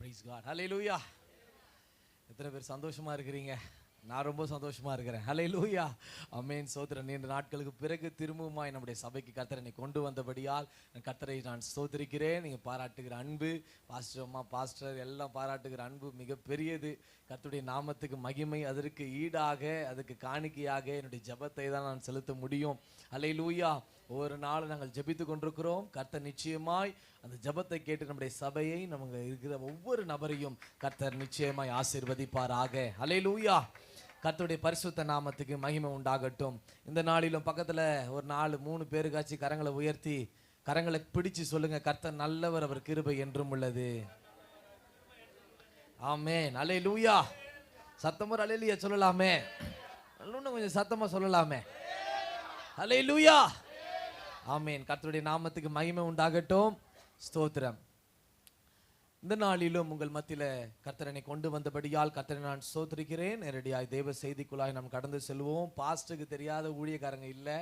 Price God. ஹல்லேலூயா. எத்தனை பேர் சந்தோஷமா இருக்கிறீங்க? நான் ரொம்ப சந்தோஷமா இருக்கிறேன். ஹல்லேலூயா. ஆமென். ஸ்தோத்திரம். நீண்ட நாட்களுக்கு பிறகு திரும்பவுமாய் நம்முடைய சபைக்கு கர்த்தர் என்னை கொண்டு வந்தபடியால் கர்த்தரை நான் ஸ்தோத்திரிக்கிறேன். நீங்க பாராட்டுகிற அன்பு, பாஸ்டர் அம்மா, பாஸ்டர் எல்லாம் பாராட்டுகிற அன்பு மிகப்பெரியது. கர்த்தருடைய நாமத்துக்கு மகிமை. அதற்கு ஈடாக, அதுக்கு காணிக்கையாக என்னுடைய ஜெபத்தை தான் நான் செலுத்த முடியும். ஹல்லேலூயா. ஒவ்வொரு நாளும் நாங்கள் ஜெபித்து கொண்டிருக்கிறோம். கர்த்தர் நிச்சயமாய் அந்த ஜெபத்தை கேட்டு நம்முடைய சபையை, நமக்கு இருக்கிற ஒவ்வொரு நபரையும் கர்த்தர் நிச்சயமாய் ஆசீர்வதிப்பாராக. ஹல்லேலூயா. கர்த்தருடைய பரிசுத்த நாமத்துக்கு மகிமை உண்டாகட்டும். இந்த நாளிலும் பக்கத்துல ஒரு 4-3 பேருக்காச்சு கரங்களை உயர்த்தி கரங்களை பிடிச்சு சொல்லுங்க, கர்த்தர் நல்லவர், அவர் கிருபை என்றும் உள்ளது. ஆமென். ஹல்லேலூயா. சத்தமா ஹல்லேலூயா சொல்லலாமே. இன்னும் கொஞ்சம் சத்தமா சொல்லலாமே. ஹல்லேலூயா. ஆமென். கர்த்தருடைய நாமத்துக்கு மகிமை உண்டாகட்டும். ஸ்தோத்திரம். இந்த நாளிலும் உங்கள் மத்தியில கர்த்தரனை கொண்டு வந்தபடியால் கர்த்தரை நான் ஸ்தோத்திரிக்கிறேன். நேரடியாய் தேவ செய்திக்குள்ளாய் நாம் கடந்து செல்வோம். பாஸ்டருக்கு தெரியாத ஊழியக்காரங்க இல்லை.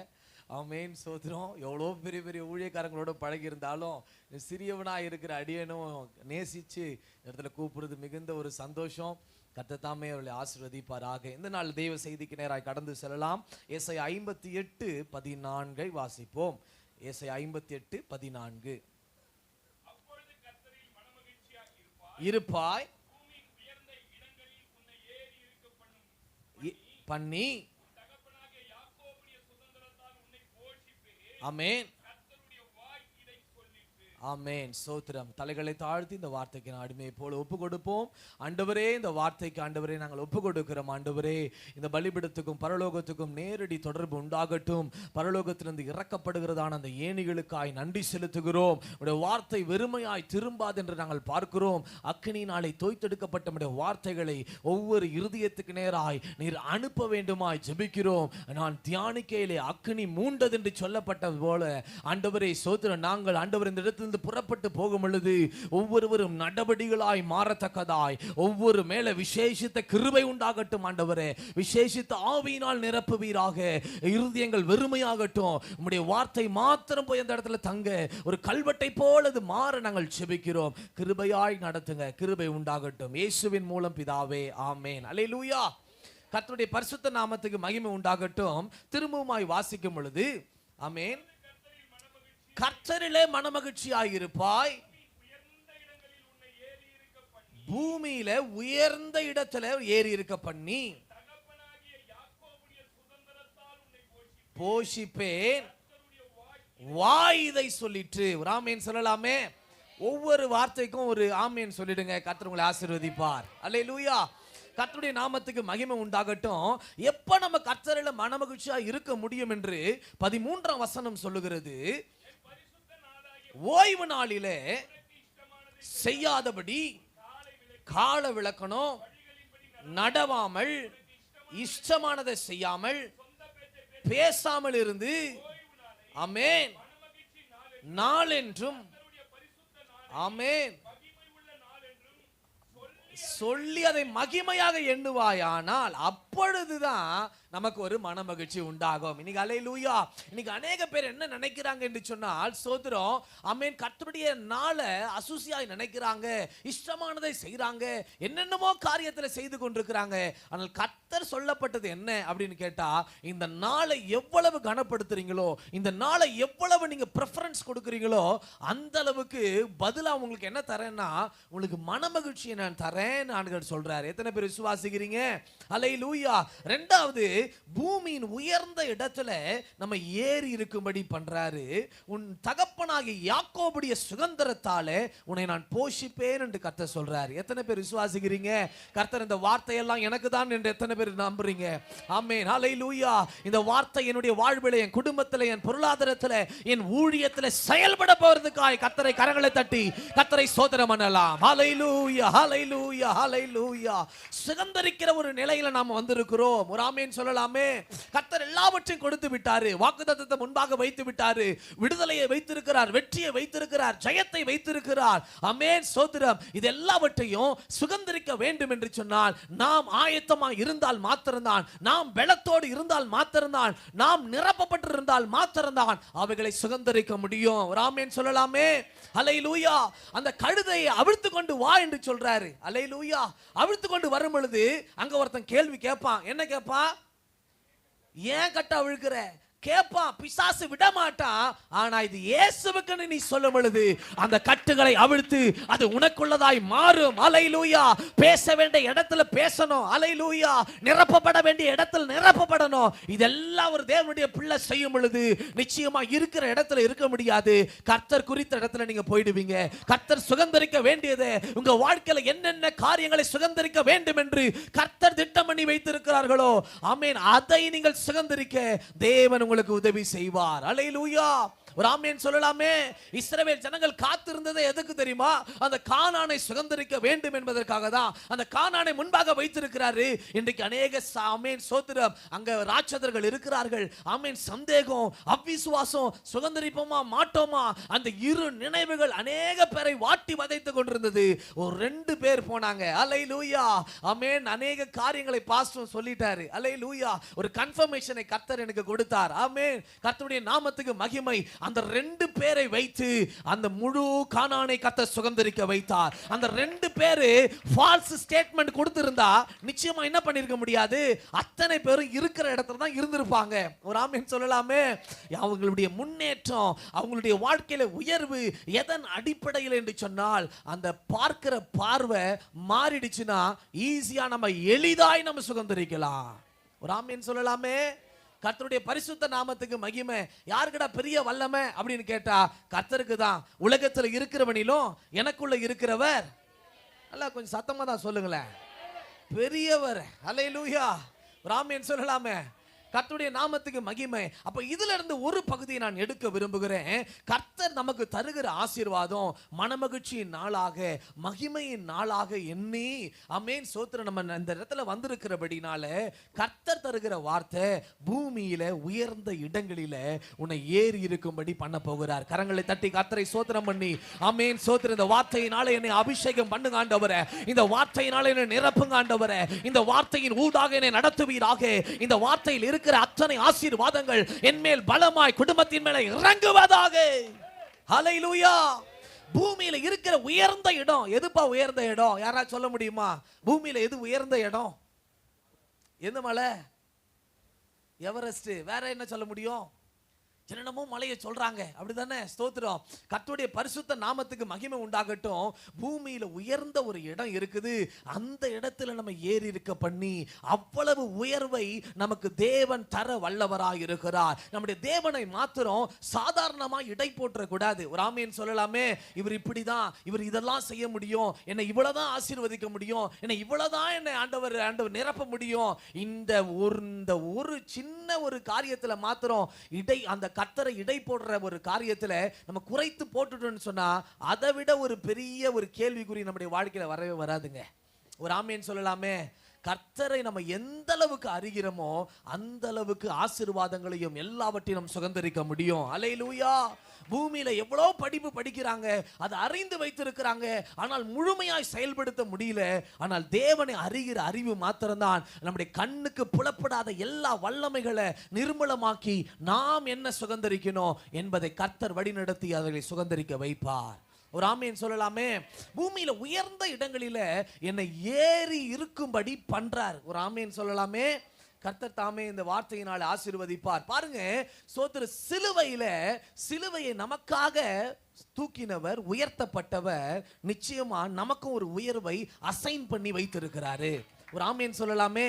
ஆமென். ஸ்தோத்திரம். எவ்வளோ பெரிய பெரிய ஊழியக்காரங்களோட பழகி இருந்தாலும் சிறியவனாக இருக்கிற அடியனும் நேசிச்சு இடத்துல கூப்பிடுறது மிகுந்த ஒரு சந்தோஷம். கர்த்தர் தாமே அவர்களை ஆசீர்வதிப்பாராக. இந்த நாள் தெய்வ செய்திக்கு நேராய் கடந்து செல்லலாம். ஏசாயா 58:14 வாசிப்போம். ஏசாயா 58:14. இருப்பாய் பண்ணி. ஆமென். ஆமென். ஸ்தோத்திரம். தலைகளை தாழ்த்தி இந்த வார்த்தைக்கு நான் அடிமையை போல ஒப்பு கொடுப்போம். ஆண்டவரே, இந்த வார்த்தைக்கு ஆண்டவரே நாங்கள் ஒப்பு கொடுக்கிறோம். ஆண்டவரே, இந்த பலிபீடத்துக்கும் பரலோகத்துக்கும் நேரடி தொடர்பு உண்டாகட்டும். பரலோகத்திலிருந்து இறக்கப்படுகிறதான அந்த ஏணிகளுக்காய் நன்றி செலுத்துகிறோம். உடைய வார்த்தை வெறுமையாய் திரும்பாது என்று நாங்கள் பார்க்கிறோம். அக்கினியினாலே தோய்த்தெடுக்கப்பட்ட உடைய வார்த்தைகளை ஒவ்வொரு இருதயத்துக்கு நேராய் நீர் அனுப்ப வேண்டுமாய் ஜெபிக்கிறோம். நான் தியானிக்கையிலே அக்கினி மூண்டது என்று சொல்லப்பட்டது போல ஆண்டவரே ஸ்தோத்திரம், நாங்கள் ஆண்டவர் இந்த இடத்தில் புறப்பட்டு போகும் பொழுது ஒவ்வொருவரும் நடவடிக்கைகளாய் மாறத்தக்கதாய் ஒவ்வொரு மேல விசேஷித்த கிருபை உண்டாகட்டும். ஆண்டவரே, விசேஷித்த ஆவியினால் நிரப்புவீராக. இருதயங்கள் வெறுமையாகட்டும். உம்முடைய வார்த்தை மாத்திரம் போய் அந்த இடத்துல தங்க ஒரு கல்வெட்டை போல அது மாற நாங்கள் செபிக்கிறோம். கிருபையாய் நடத்துங்க. கிருபை உண்டாகட்டும். இயேசுவின் மூலம் பிதாவே. ஆமென். அல்லேலூயா. கர்த்தருடைய பரிசுத்த நாமத்துக்கு மகிமை உண்டாகட்டும். திரும்பவுமாய் வாசிக்கும் பொழுது ஆமென். கர்த்தரிலே மனமகிழ்ச்சியாயிருப்பாய். பூமியில உயர்ந்த இடத்துல ஏறி இருக்க பண்ணி போஷிப்பேன். வாய் இதை சொல்லிட்டு ஒரு ஆமேன் சொல்லலாமே. ஒவ்வொரு வார்த்தைக்கும் ஒரு ஆமேன் சொல்லிடுங்க. கர்த்தர் உங்களை ஆசீர்வதிப்பார். அல்லேலூயா. கர்த்தருடைய நாமத்துக்கு மகிமை உண்டாகட்டும். எப்ப நம்ம கர்த்தரில மனமகிழ்ச்சியா இருக்க முடியும் என்று 13ஆம் வசனம் சொல்லுகிறது. ஓய்வு நாளிலே செய்யாதபடி கால விளக்கணும், நடவாமல் இஷ்டமானதை செய்யாமல் பேசாமல் இருந்து ஆமென் நாளென்றும் ஆமென் சொல்லி அதை மகிமையாக எண்ணுவாயானால் அப்பொழுதுதான் நமக்கு ஒரு மனமகிழ்ச்சி உண்டாகும். இன்னைக்கு அல்லேலூயா. இன்னைக்கு அநேக பேர் என்ன நினைக்கிறாங்க என்று சொன்னால் ஸ்தோத்திரம் ஆமென், கர்த்தருடைய நாளை அசூசியாய் நினைக்கிறாங்க, இஷ்டமானதை செய்றாங்க, என்னென்னமோ காரியத்துல செய்து கொண்டிருக்கிறாங்க. ஆனால் கர்த்தர் சொல்லப்பட்டது என்ன அப்படின்னு கேட்டா, இந்த நாளை எவ்வளவு கனப்படுத்துறீங்களோ, இந்த நாளை எவ்வளவு நீங்க பிரெஃபரன்ஸ் கொடுக்குறீங்களோ அந்த அளவுக்கு பதிலா உங்களுக்கு என்ன தரேன்னா உங்களுக்கு மனமகிழ்ச்சியை நான் தரேன் ஆண்டவர் சொல்றாரு. எத்தனை பேர் விசுவாசிக்கிறீங்க? அல்லேலூயா. இரண்டாவது, பூமியின் உயர்ந்த இடத்துல நம்ம ஏறி இருக்கும்படி பண்றாரு. உன் தகப்பனாகிய யாக்கோபுடைய சுதந்திரத்தாலே உன்னை நான் போஷிப்பேன் என்று கர்த்தர் சொல்றாரு. எத்தனை பேர் விசுவாசிக்கிறீங்க? கர்த்தர் இந்த வார்த்தையெல்லாம் எனக்கு தான் என்று எத்தனை பேர் நம்புறீங்க? ஆமென். ஹல்லேலூயா. இந்த வார்த்தை என்னுடைய வாழ்விலே, என் குடும்பத்திலே, என் பொருளாதாரத்திலே, என் ஊழியத்திலே செயல்பட போறதுக்காய் கர்த்தரை கரங்களை தட்டி கர்த்தரை ஸ்தோத்திரம் பண்ணலாம். ஹல்லேலூயா. ஹல்லேலூயா. ஹல்லேலூயா. சுதந்திரிக்கிற ஒரு நிலையில நாம வந்திருக்கிறோம். ஒரு ஆமென் சொல்லலாமே. கர்த்தர் எல்லாவற்றையும் கொடுத்து விட்டாரு. வாக்குத்தத்தத்தை முன்பாக வைத்து விட்டாரு. விடுதலையை வைத்திருக்கிறார், வெற்றியை வைத்திருக்கிறார், ஜெயத்தை வைத்திருக்கிறார். ஆமென். ஸ்தோத்திரம். இது எல்லாவற்றையும் சுதந்திரிக்க வேண்டும் என்று சொன்னால் நாம் ஆயத்தமாக இருந்தால் மாத்திரம்தான், நாம் பலத்தோடு இருந்தால் மாத்திரம்தான், நாம் நிரப்பப்பட்டு இருந்தால் மாத்திரம்தான் அவைகளை சுதந்திரிக்க முடியும். ஒரு ஆமென் சொல்லலாமே. அல்லேலூயா. அந்த கழுதையை அவிழ்த்து கொண்டு வா என்று சொல்றாரு. அல்லேலூயா. அவிழ்த்து கொண்டு வரும் பொழுது அங்க ஒருத்தன் கேள்வி கேட்பான். என்ன கேட்பான்? ஏன் கட்ட அவிழ்க்கிற கேட்பான். பிசாசு விட மாட்டான். ஆனா இது இயேசுவுக்குன்னு நீ சொல்லும் பொழுது அந்த கட்டுகளை அவிழ்த்து அது உனக்குள்ளதாய் மாறும். அல்லேலூயா. பேச வேண்டிய இடத்துல பேசணும். அல்லேலூயா. நிரப்பப்பட வேண்டிய இடத்துல நிரப்பப்படணும். இதெல்லாம் ஒரு தேவனுடைய பிள்ளை செய்யும் பொழுது நிச்சயமா இருக்கிற இடத்துல இருக்க முடியாது. கர்த்தர் குறித்த இடத்துல நீங்க போயிடுவீங்க. கர்த்தர் சுகந்தரிக்க வேண்டியது உங்க வாழ்க்கையில என்னென்ன காரியங்களை சுகந்தரிக்க வேண்டும் என்று கர்த்தர் திட்டம் பண்ணி வைத்திருக்கிறார்களோ ஆமென், அதை நீங்கள் சுகந்தரிக்க தேவன் உங்களுக்கு உதவி செய்வார். அல்லேலூயா. ஒரு ஆமென் சொல்லலாமே. இஸ்ரவேல் ஜனங்கள் காத்திருந்தது எதுக்கு தெரியுமா? அந்த கானானை சுதந்தரிக்க வேண்டும் என்பதற்காக தான். அந்த கானானை முன்பாக வைத்திருக்கிறாரு. இன்றைக்கு அநேக ஆமென் ஸ்தோத்திரம் அங்க ராட்சதர்கள் இருக்கிறார்கள். ஆமென் சந்தேகம், அவிசுவாசம், சுதந்தரிப்போமா மாட்டோமா, அந்த இரு நினைவுகள் அநேக பேரை வாட்டி வதைத்துக் கொண்டிருந்தது. ஒரு 2 பேர் போனாங்க. அல்லேலூயா. ஆமென். அநேக காரியங்களை பாஸ்டர் சொல்லிட்டாரு. அல்லேலூயா. ஒரு கன்ஃபர்மேஷனை கர்த்தர் எனக்கு கொடுத்தார். ஆமென். கர்த்தருடைய நாமத்துக்கு மகிமை. அந்த 2 பேரை வைத்து அந்த முழு கானானை கர்த்தர் சுதந்தரிக்க வைத்தார். அந்த 2 பேரு ஃபால்ஸ் ஸ்டேட்மென்ட் கொடுத்திருந்தா நிச்சயமா என்ன பண்ணிருக்க முடியாது. அத்தனை பேரும் இருக்கிற இடத்துல தான் இருந்திருப்பாங்க. ஒரு ஆமென் சொல்லலாமே. அவங்களுடைய முன்னேற்றம், அவங்களுடைய வாழ்க்கையில உயர்வு எதன் அடிப்படையில் என்று சொன்னால் அந்த பார்க்கிற பார்வை மாறிடுச்சுன்னா ஈஸியா நம்ம எளிதாய் நம்ம சுதந்தரிக்கலாம். ஒரு ஆமென் சொல்லலாமே. கர்த்தருடைய பரிசுத்த நாமத்துக்கு மகிமை. யாருக்குடா பெரிய வல்லமை அப்படின்னு கேட்டா கர்த்தருக்கு தான். உலகத்துல இருக்கிறவனிலும் எனக்குள்ள இருக்கிறவர், அல்ல கொஞ்சம் சத்தமா தான் சொல்லுங்களேன், பெரியவர். அல்லேலூயா. ஆமென் சொல்லலாமே. கர்த்தருடைய நாமத்துக்கு மகிமை. அப்ப இதுல இருந்து ஒரு பகுதியை நான் எடுக்க விரும்புகிறேன். கர்த்தர் நமக்கு தருகிற ஆசீர்வாதம் மனமகிழ்ச்சியின் நாளாக, மகிமையின் நாளாக எண்ணி ஆமென் ஸ்தோத்திரம் நம்ம இந்த இடத்துல வந்திருக்கிறபடினால கர்த்தர் தருகிற வார்த்தை பூமியில உயர்ந்த இடங்களில உன்னை ஏறி இருக்கும்படி பண்ண போகிறார். கரங்களை தட்டி கர்த்தரை ஸ்தோத்திரம் பண்ணி ஆமென் ஸ்தோத்திரம். இந்த வார்த்தையினால என்னை அபிஷேகம் பண்ணுங்க ஆண்டவரே. இந்த வார்த்தையினால என்னை நிரப்புங்க ஆண்டவரே. இந்த வார்த்தையின் ஊடாக என்னை நடத்துவீராக. இந்த வார்த்தையில் இருக்கிற அத்தனை ஆசீர்வாதங்கள் என்மேல் பலமாய் குடும்பத்தின் மேல இறங்குவதாக. ஹல்லேலூயா. பூமியில இருக்கிற உயர்ந்த இடம் எதுப்பா? உயர்ந்த இடம் யாராவது சொல்ல முடியுமா? பூமியில எது உயர்ந்த இடம்? எந்த மலை? எவரெஸ்ட். வேற என்ன சொல்ல முடியும்? என்னென்னமோ மலையை சொல்றாங்க. அப்படிதானே? ஸ்தோத்திரம். கர்த்தருடைய பரிசுத்த நாமத்துக்கு மகிமை உண்டாகட்டும். பூமியில உயர்ந்த ஒரு இடம் இருக்குது. அந்த இடத்துல நம்ம ஏறி இருக்க பண்ணி அவ்வளவு உயர்வை நமக்கு தேவன் தர வல்லவராய் இருக்கிறார். நம்முடைய தேவனை மாத்திரம் சாதாரணமா இடை போற்ற கூடாது. ஒரு ஆமென் சொல்லலாமே. இவர் இப்படிதான், இவர் இதெல்லாம் செய்ய முடியும், என்னை இவ்வளவுதான் ஆசீர்வதிக்க முடியும், என்னை இவ்வளவுதான் என்னை ஆண்டவர் நிரப்ப முடியும். இந்த ஒரு சின்ன ஒரு காரியத்துல மாத்திரம் அந்த கர்த்தரை இடை போடுற ஒரு காரியத்துல நம்ம குறைத்து போட்டுட்டோம்னு சொன்னா அதை விட ஒரு பெரிய ஒரு கேள்விக்குறி நம்முடைய வாழ்க்கையில வரவே வராதுங்க. ஒரு ஆமென் சொல்லலாமே. கர்த்தரை நம்ம எந்த அளவுக்கு அறிகிறோமோ அந்த அளவுக்கு ஆசீர்வாதங்களையும் எல்லாவற்றையும் நம்ம சுதந்தரிக்க முடியும். அல்லேலூயா. பூமியில எவ்வளவு படிப்பு படிக்கிறாங்க, அதை அறிந்து வைத்திருக்கிறாங்க, ஆனால் முழுமையாய் செயல்படுத்த முடியல. ஆனால் தேவனை அறிகிற அறிவு மாத்திரம்தான் நம்முடைய கண்ணுக்கு புலப்படாத எல்லா வல்லமைகளை நிர்மூலமாக்கி நாம் என்ன சுதந்தரிக்கணும் என்பதை கர்த்தர் வழிநடத்தி அதை சுதந்தரிக்க வைப்பார். ஒரு ஆமென் சொல்லலாமே. பூமியில உயர்ந்த இடங்களில என்னை ஏறி இருக்கும்படி பண்றார். ஒரு ஆமென் சொல்லலாமே. கர்த்தர் தாமே இந்த வார்த்தையினால் ஆசீர்வதிப்பார். பாருங்க சோதர, சிலுவையை நமக்காக தூக்கினவர், உயர்த்தப்பட்டவர் நிச்சயமா நமக்கும் ஒரு உயர்வை அசைன் பண்ணி வைத்திருக்கிறாரு. ஒரு ஆமென் சொல்லலாமே.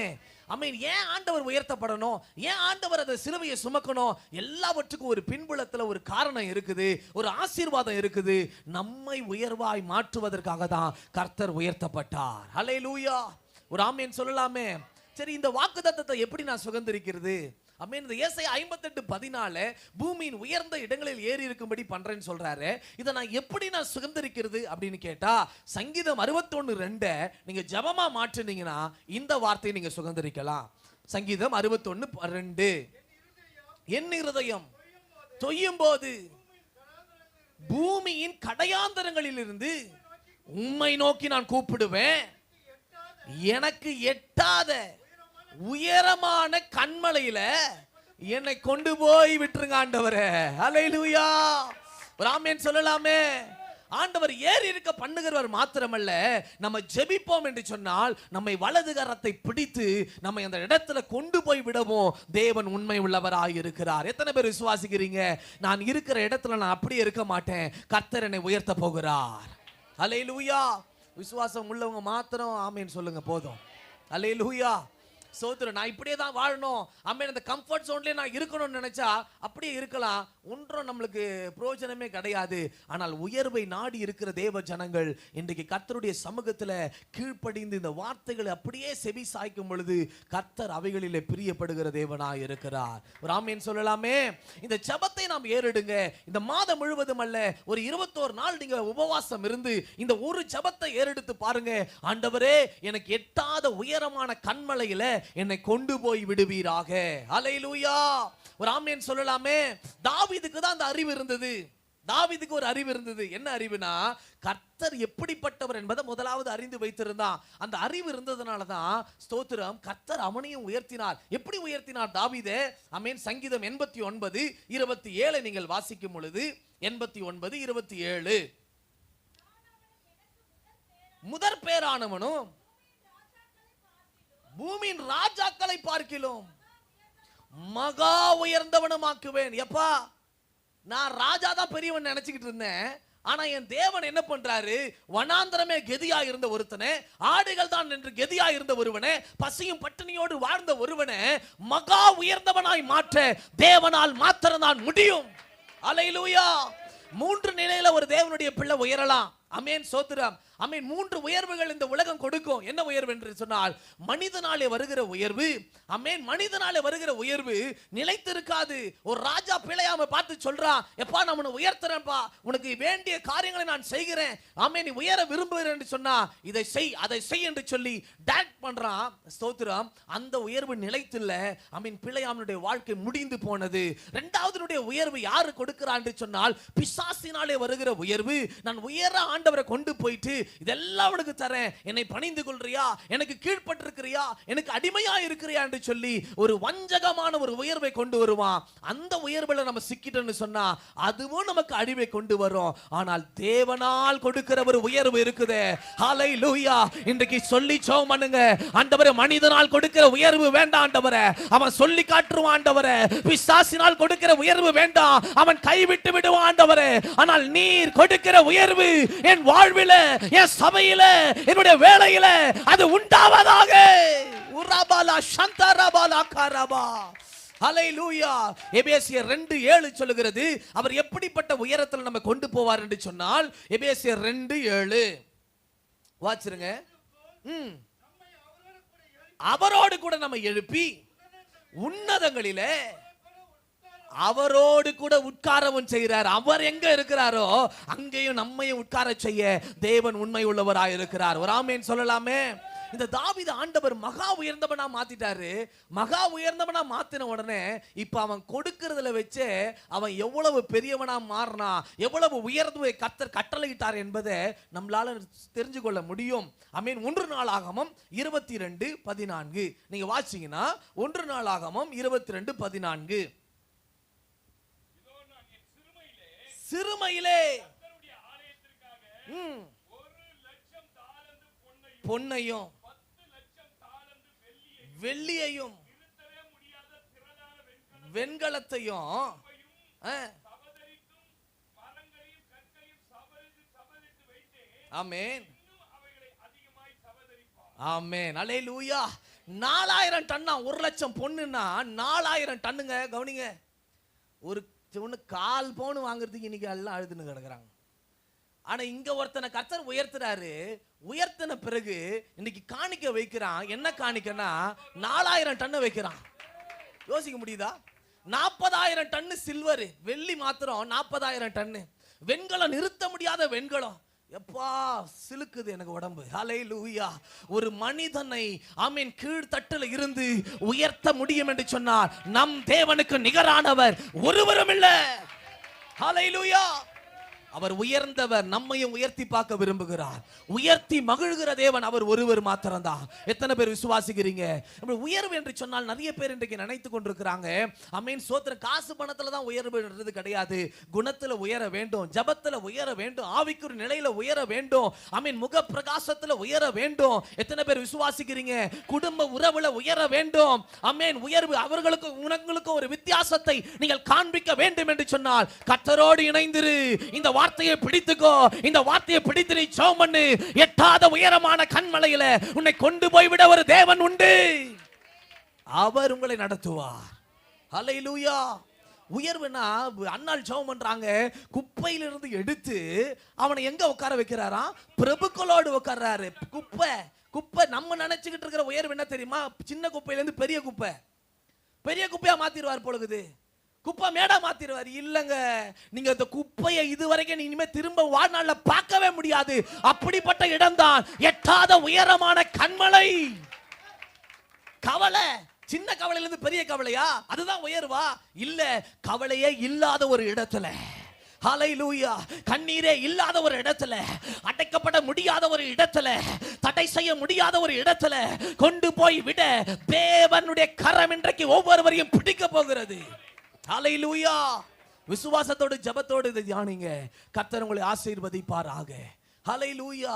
ஆமென். ஏன் ஆண்டவர் உயர்த்தப்படணும்? ஏன் ஆண்டவர் அந்த சிலுவையை சுமக்கணும்? எல்லாவற்றுக்கும் ஒரு பின்புலத்துல ஒரு காரணம் இருக்குது, ஒரு ஆசீர்வாதம் இருக்குது. நம்மை உயர்வாய் மாற்றுவதற்காக தான் கர்த்தர் உயர்த்தப்பட்டார். ஹல்லேலூயா. ஒரு ஆமென் சொல்லலாமே. சரி, இந்த வாக்குத்தத்தத்தை எப்படி நான் சுதந்தரிக்கிறது? ஆமென். இந்த ஏசாயா 58:14 பூமியின் உயர்ந்த இடங்களில் ஏறி இருக்கும்படி பண்றேன்னு சொல்றாரு. இதை நான் எப்படி நான் சுதந்தரிக்கிறது அப்படின்னு கேட்டா சங்கீதம் 61:2 நீங்க ஜெபமா மாற்றினீங்கன்னா இந்த வார்த்தையை நீங்க சுதந்தரிக்கலாம். சங்கீதம் 61:2 என் இருதயம் தொய்யும் போது பூமியின் கடையாந்தரங்களிலிருந்து உம்மை நோக்கி நான் கூப்பிடுவேன். எனக்கு எட்டாத உயரமான கண்மலையில என்னை கொண்டு போய் விட்டுருங்க ஆண்டவரே. ஹல்லேலூயா. ஒரு ஆமென் சொல்லலாமே. ஆண்டவர் ஏறி இருக்க பண்ணுகிறவர் மாத்திரமல்ல, நம்ம ஜெபிப்போம் என்று சொன்னால் நம்மை வலது கரத்தை பிடித்து நம்மை அந்த இடத்துல கொண்டு போய் விடவும் தேவன் உண்மை உள்ளவராய் இருக்கிறார். எத்தனை பேர் விசுவாசிக்கிறீங்க? நான் இருக்கிற இடத்துல நான் அப்படியே இருக்க மாட்டேன், கர்த்தர் என்னை உயர்த்த போகிறார். அல்லேலூயா. விசுவாசம் உள்ளவங்க மாத்திரம் ஆமென் சொல்லுங்க போதும். அல்லேலூயா. சோதரன் நான் இப்படியே தான் வாழணும், ஆமென், அந்த கம்ஃபர்ட் ஜோன்லயே நான் இருக்கணும்னு நினைச்சா அப்படியே இருக்கலாம், ஒன்றும் நம்மளுக்கு பிரயோஜனமே கிடையாது. ஆனால் உயர்வை நாடி இருக்கிற தேவ ஜனங்கள் இன்றைக்கு கர்த்தருடைய சமூகத்தில் கீழ்ப்படிந்து இந்த வார்த்தைகளை அப்படியே செவி சாய்க்கும் பொழுது கர்த்தர் அவைகளிலே பிரியப்படுகிற தேவனாய் இருக்கிறார். ஒரு ஆமென் சொல்லலாமே. இந்த ஜெபத்தை நாம் ஏறெடுங்க. இந்த மாதம் முழுவதும் அல்ல, ஒரு 21 நாள் நீங்க உபவாசம் இருந்து இந்த ஒரு ஜெபத்தை ஏறெடுத்து பாருங்க. ஆண்டவரே, எனக்கு எட்டாத உயரமான கன்மலையில என்னை கொண்டு போய் விடுவீராக. அல்லேலூயா. ஒரு ஆமென் சொல்லலாமே. தாவீதுக்கு தான் அந்த அறிவு இருந்தது. தாவீதுக்கு ஒரு அறிவு இருந்தது. என்ன அறிவுனா, கர்த்தர் எப்படிப்பட்டவர் என்பதை முதலாவது அறிந்து வைத்திருந்தான். அந்த அறிவு இருந்ததுனால தான் ஸ்தோத்திரம், கர்த்தர் அவனையும் உயர்த்தினார். எப்படி உயர்த்தினார் தாவீதே? ஆமென். சங்கீதம் 89:27 நீங்கள் வாசிக்கும் பொழுது 89:27, முதற் பேரானவனும் பூமியின் ராஜாக்களை பார்க்கிலும் மகா உயர்ந்தவனுமாக்குவேன். எப்பா, நான் ராஜா தான் பெரியவன் நினைச்சுக்கிட்டு இருந்தேன். ஆனா என் தேவன் என்ன பண்றாரு? வனாந்தரமே கெதியா இருந்த ஒருத்தனே, ஆடுகள் தான் என்று கெதியா இருந்த ஒருவனே, பசியும் பட்டினியோடு வாழ்ந்த ஒருவனே மகா உயர்ந்தவனாய் மாற்ற தேவனால் மாத்திரம் தான் முடியும். அல்லேலூயா. 3 நிலையில ஒரு தேவனுடைய பிள்ளை உயரலாம். ஆமென். சோத்திரம். ஆமென். 3 உயர்வுகள் இந்த உலகம் கொடுக்கும். என்ன உயர்வு என்று சொன்னால், மனிதனாலே வருகிற உயர்வு. ஆமென். மனிதனாலே வருகிற உயர்வு நிலைத்திருக்காது. ஒரு ராஜா பிள்ளையாம பார்த்து சொல்றான், எப்பா நான் உன்னை உயர்த்துறேன்ப்பா, உனக்கு வேண்டிய காரியங்களை நான் செய்கிறேன், ஆமென், நீ உயர விரும்புகிறேன் என்று சொன்னா இதை செய் அதை செய் என்று சொல்லி டாக் பண்றான். ஸ்தோத்திரம். அந்த உயர்வு நிலைத்தில்ல. ஆமென். பிள்ளையாமனுடைய வாழ்க்கை முடிந்து போனது. இரண்டாவதுடைய உயர்வு யாரு கொடுக்கிறான் என்று சொன்னால், பிசாசினாலே வருகிற உயர்வு. நான் உயர ஆண்டவரை கொண்டு போயிட்டு இதெல்லாம் உனக்கு தரேன், என்னை பணிந்து கொள்றியா, எனக்கு கீழ்ப்பட்டிருக்கிறியா, எனக்கு அடிமையா இருக்கிறியா என்று சொல்லி ஒரு வஞ்சகமான ஒரு உயர்வை கொண்டு வருவான். அந்த உயர்வுல நம்ம சிக்கிட்டோம்னு சொன்னா அதுவும் நமக்கு அடிமை கொண்டு வரும். ஆனால் தேவனால் கொடுக்கிற ஒரு உயர்வு இருக்குதே. ஹல்லேலூயா. இன்றைக்கு சொல்லி ஜெபம் பண்ணுங்க. ஆண்டவரே, மனிதனால் கொடுக்கிற உயர்வு வேண்டாம் ஆண்டவரே, அவன் சொல்லி காட்டுவான் ஆண்டவரே. பிசாசினால் கொடுக்கிற உயர்வு வேண்டாம், அவன் கைவிட்டு விடுவான் ஆண்டவரே. ஆனால் நீர் கொடுக்கிற உயர்வு என் வாழ்வில, என் சபையில, என்னுடைய வேலையில அது உண்டாவதாக. உரபாலா சந்தரபாலா கரபா. ஹல்லேலூயா. எபேசியர் 2:7 சொல்லுகிறது, அவர் எப்படிப்பட்ட உயரத்தில் நம்ம கொண்டு போவார் என்று சொன்னால், எபேசியர் 2:7 வாசிருங்க. அவரோடு கூட நம்ம எழுப்பி உன்னதங்களிலே அவரோடு கூட உட்காரவும் செய்கிறார். அவர் எங்க இருக்கிறாரோ அங்கேயும் நம்மையும் உட்கார செய்ய தேவன் உண்மை உள்ளவராய் இருக்கிறார். ஒரு ஆமென் சொல்லலாமே. இந்த தாவீது ஆண்டவர் மகா உயர்ந்தவனா மாத்திட்டாரு. மகா உயர்ந்தவனா மாத்தின உடனே இப்ப அவன் கொடுக்கிறதுல வச்சு அவன் எவ்வளவு பெரியவனா மாறினா, எவ்வளவு உயர்வை கர்த்தர் கட்டளையிட்டார் என்பதை நம்மளால தெரிஞ்சு கொள்ள முடியும். ஆமென். 1 நாளாகமம் 22:14 நீங்க வாசிங்கன்னா, 1 நாளாகமம் 22:14, சிறுமையிலே பொன்னையும் வெள்ளியையும் வெண்கலத்தையும் ஆமென் ஆமென் அல்லேலூயா. 4000 டன்னா, 1,00,000 பொண்ணுன்னா 4000 டன்னுங்க. கவனிங்க. ஒரு கால் பவுன் வாங்குறதுக்கு இன்னைக்கு எல்லாம் அழுதுன்னு கிடக்குறாங்க. ஆனா இங்க ஒருத்தனை கர்த்தர் உயர்த்துறாரு. உயர்த்தின பிறகு இன்னைக்கு காணிக்க வைக்கிறான். என்ன காணிக்கன்னா 4000 டன்னு வைக்கிறான். யோசிக்க முடியுதா? 40,000 டன்னு சில்வர், வெள்ளி மாத்திரம் 40,000 டன்னு, வெண்கலம், நிறுத்த முடியாத வெண்கலம். எப்பா சிலுக்குது எனக்கு உடம்பு. ஹல்லேலூயா. ஒரு மனிதனை ஆமென் கீழ்த்தட்டுல இருந்து உயர்த்த முடியும் என்று சொன்னார் நம் தேவனுக்கு நிகரானவர் ஒருவரும் இல்லை. ஹல்லேலூயா. அவர் உயர்ந்தவர், நம்மையும் உயர்த்தி பார்க்க விரும்புகிறார். உயர்த்தி மகிழ்கிற தேவன் அவர் ஒருவர் மாத்திரம்தான். எத்தனை பேர் விசுவாசிக்கிறீங்க? உயர்வு என்று சொன்னால் நிறைய பேர் இன்றைக்கு நினைத்து கொண்டிருக்கிறாங்க, ஆமென் ஸ்தோத்திரம், காசு பணத்துல தான் உயர்வுன்றது கிடையாது. குணத்துல உயர வேண்டும், ஜபத்துல உயர வேண்டும், ஆவிக்குரிய நிலையில உயர வேண்டும், ஆமென் முக பிரகாசத்துல உயர வேண்டும். எத்தனை பேர் விசுவாசிக்கிறீங்க? குடும்ப உறவுல உயர வேண்டும், ஆமென். உயர்வு அவர்களுக்கும் உனங்களுக்கும் ஒரு வித்தியாசத்தை நீங்கள் காண்பிக்க வேண்டும் என்று சொன்னால் கர்த்தரோடு இணைந்திரு. இந்த வார்த்தையை பிடித்துக்கோ. இந்த வார்த்தையை பிடித்து நீ ஜெபம் பண்ணு. எட்டாத உயரமான கன்மலையில உன்னை கொண்டு போய் விட ஒரு தேவன் உண்டு. அவர் உங்களை நடத்துவார். ஹல்லேலூயா. உயர்வுனா அண்ணாள் ஜெபம் பண்றாங்க, குப்பையிலிருந்து எடுத்து அவனை எங்க உட்கார வைக்கிறாரா? பிரபுக்களோடு உட்கார்றாரு. குப்பை நம்ம நினைச்சுக்கிட்டு இருக்கிற உயர்வு என்ன தெரியுமா? சின்ன குப்பையிலிருந்து பெரிய குப்பையா மாத்திடுவார் பொழுது. குப்பை மேடா மாத்திடுவார். இல்லங்க, நீங்க இந்த குப்பையை இதுவரைக்கும் இனிமே திரும்ப வாழ்நாள்ல பார்க்கவே முடியாது. அப்படிப்பட்ட இடம்தான் எட்டாத உயரமான கன்மலை. கவலை, சின்ன கவலையில இருந்து பெரிய கவலையா? அதுதான் உயர்வா? இல்ல, கவலையே இல்லாத ஒரு இடத்துல, ஹல்லேலூயா, கண்ணீரே இல்லாத ஒரு இடத்துல, அடைக்கப்பட முடியாத ஒரு இடத்துல, தடை செய்ய முடியாத ஒரு இடத்துல கொண்டு போய் விட தேவனுடைய கரம் இன்றைக்கு ஒவ்வொருவரையும் பிடிக்க போகிறது. ஹல்லேலூயா. விசுவாசத்தோடு ஜெபத்தோடு இதை தியானிங்க. கர்த்தர் உங்களை ஆசீர்வதிப்பாராக. ஹல்லேலூயா.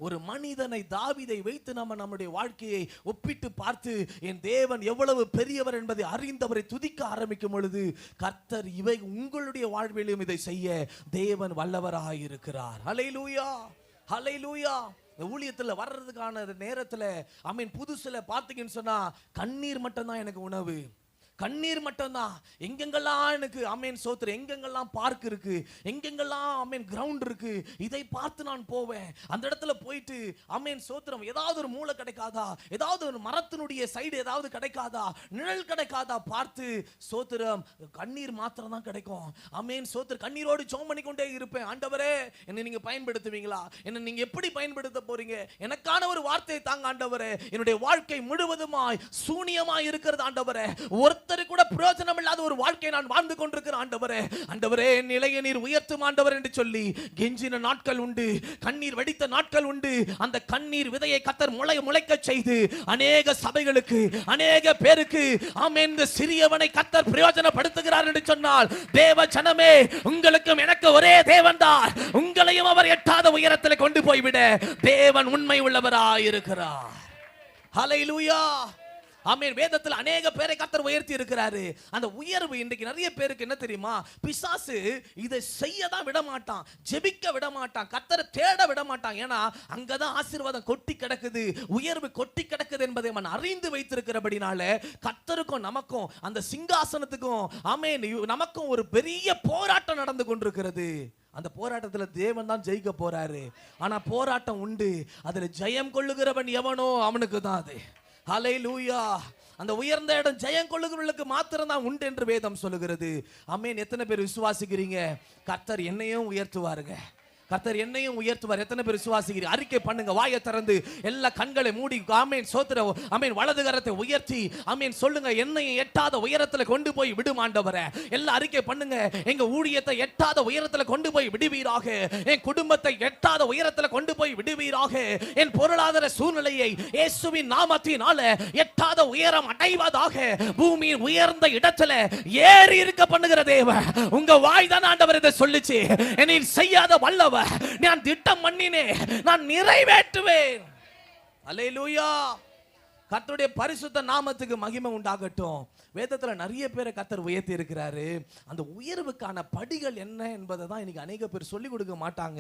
ஒரு மனிதனை, தாவீதை வைத்து நம்முடைய வாழ்க்கையை ஒப்பிட்டு பார்த்து என் தேவன் எவ்வளவு பெரியவர் என்பதை அறிந்தவரை துதிக்க ஆரம்பிக்கும் பொழுது கர்த்தர் இவை உங்களுடைய வாழ்விலும் இதை செய்ய தேவன் வல்லவராக இருக்கிறார். ஹல்லேலூயா, ஹல்லேலூயா. ஊழியத்தில் வர்றதுக்கான நேரத்தில் ஆமென் புதுசுல பார்த்தீங்கன்னு சொன்னா கண்ணீர் மட்டும்தான் எனக்கு உணவு, கண்ணீர் மட்டும்தான். எங்கெங்கெல்லாம் எனக்கு ஆமென் சோத்திரம், எங்கெங்கெல்லாம் பார்க் இருக்கு, எங்கெங்கெல்லாம் ஆமென் கிரவுண்ட் இருக்கு, இதை பார்த்து நான் போவேன். அந்த இடத்துல போயிட்டு ஆமென் சோத்திரம், ஏதாவது ஒரு மூளை கிடைக்காதா, ஏதாவது ஒரு மரத்தினுடைய சைடு ஏதாவது கிடைக்காதா, நிழல் கிடைக்காதா பார்த்து சோத்திரம், கண்ணீர் மாத்திரம் தான் கிடைக்கும். ஆமென் சோத்திரம், கண்ணீரோடு ஜெபம் பண்ணிக்கொண்டே இருப்பேன். ஆண்டவரே, என்னை நீங்க பயன்படுத்துவீங்களா? என்னை நீங்க எப்படி பயன்படுத்த போறீங்க? எனக்கான ஒரு வார்த்தையை தாங்க ஆண்டவரே. என்னுடைய வாழ்க்கை முழுவதுமாய் சூனியமாய் இருக்கிறது ஆண்டவரே. ஒருத்தர் கூட பிரயோஜனம் இல்லாத ஒரு வாழ்க்கையை நான் வாழ்ந்து கொண்டிருக்கிறேன் ஆண்டவரே. ஆண்டவரே, நிலையை நீர் உயர்த்தும் ஆண்டவர் என்று சொல்லி கெஞ்சின நாட்கள் உண்டு, கண்ணீர் வடித்த நாட்கள் உண்டு. அந்த கண்ணீர் விதையை கர்த்தர் முளைக்க செய்து அநேக சபைகளுக்கு, அநேக பேருக்கு ஆமென் இந்த சிறியவனை கர்த்தர் பிரயோஜனப்படுத்துகிறார் என்று சொன்னால், தேவ ஜனமே, உங்களுக்கும் எனக்கு ஒரே தேவன் தான். உங்களையும் அவர் எட்டாத உயரத்தில் கொண்டு போய்விட தேவன் உண்மை உள்ளவராய் இருக்கிறார். ஹல்லேலூயா. ஆமென். வேதத்தில் அநேக பேரை கர்த்தர் உயர்த்தி இருக்கிறாரு. அந்த உயர்வு இன்றைக்கு நிறைய பேருக்கு என்ன தெரியுமா? பிசாசு இதை செய்ய தான் விட மாட்டான், ஜெபிக்க விட மாட்டான், கர்த்தரை தேட விட மாட்டான். ஏன்னா அங்கதான் ஆசீர்வாதம் கொட்டி கிடக்குது, உயர்வு கொட்டி கிடக்குது என்பதை அவன் அறிந்து வைத்திருக்கிறபடினால கர்த்தருக்கும் நமக்கும், அந்த சிங்காசனத்துக்கும் ஆமென் நமக்கும் ஒரு பெரிய போராட்டம் நடந்து கொண்டிருக்கிறது. அந்த போராட்டத்தில் தேவன் தான் ஜெயிக்க போறாரு. ஆனா போராட்டம் உண்டு, அதுல ஜெயம் கொள்ளுகிறவன் எவனோ அவனுக்கு தான் அது. ஹல்லேலூயா. அந்த உயர்ந்த இடம் ஜெயம் கொள்ளுகிறவர்களுக்கு மாத்திரம் தான் உண்டு என்று வேதம் சொல்லுகிறது. ஆமென். எத்தனை பேர் விசுவாசிக்கிறீங்க? கர்த்தர் என்னையும் உயர்த்துவாருங்க, கர்த்தர் என்னையும் உயர்த்துவார். எத்தனை பேர் விசுவாசிக்கிறீங்க? அறிக்கை பண்ணுங்க, வாயை திறந்து எல்லா கண்களை மூடி ஆமென் சோத்திரம், ஆமென் வலது கரத்தை உயர்த்தி ஆமென் சொல்லுங்க, என்னையும் எட்டாத உயரத்துல கொண்டு போய் விடும் ஆண்டவரே. எல்லாம் அறிக்கை பண்ணுங்க. எங்க ஊழியத்தை எட்டாத உயரத்துல கொண்டு போய் விடுவீராக, என் குடும்பத்தை எட்டாத உயரத்துல கொண்டு போய் விடுவீராக, என் பொருளாதார சூழ்நிலையை இயேசுவின் நாமத்தினால எட்டாத உயரம் அடைவதாக, பூமியின் உயர்ந்த இடத்துல ஏறி இருக்க பண்ணுகிற தேவன் உங்க வாய் தான் ஆண்டவர் இதை சொல்லுச்சு. என்னை செய்யாத வல்லவர் நான் திட்டம் பண்ணினேன், நான் நிறைவேற்றுவேன். அல்லேலூயா. கர்த்தருடைய பரிசுத்த நாமத்துக்கு மகிமை உண்டாகட்டும். வேதத்துல நிறைய பேரை கர்த்தர் உயர்த்தி இருக்கிறாரு. அந்த உயர்வுக்கான படிகள் என்ன என்பதை தான் இன்னைக்கு அநேக பேர் சொல்லிக் கொடுக்க மாட்டாங்க.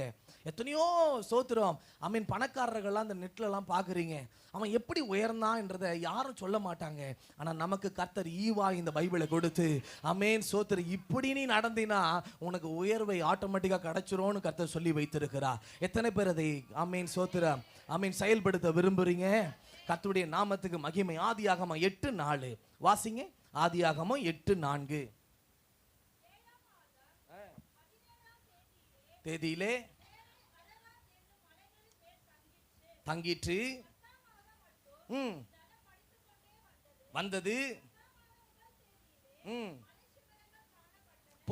எத்தனையோ சோத்திரம் ஆமென் பணக்காரர்கள்லாம் அந்த நெட்ல எல்லாம் பாக்குறீங்க, அவன் எப்படி உயர்ந்தான்றதை யாரும் சொல்ல மாட்டாங்க. ஆனா நமக்கு கர்த்தர் ஈவா இந்த பைபிளை கொடுத்து ஆமென் சோத்திரம், இப்படி நீ நடந்தினா உனக்கு உயர்வை ஆட்டோமேட்டிக்கா கிடைச்சிரும்னு கர்த்தர் சொல்லி வைத்திருக்கிறார். எத்தனை பேர் அதை ஆமென் சோத்திரம் ஆமென் செயல்படுத்த விரும்புறீங்க? கர்த்தருடைய நாமத்துக்கு மகிமை. ஆதியாகமம் 8:4 வாசிங்க. ஆதியாகமம் 8:4 தேதியிலே தங்கிற்று, வந்தது,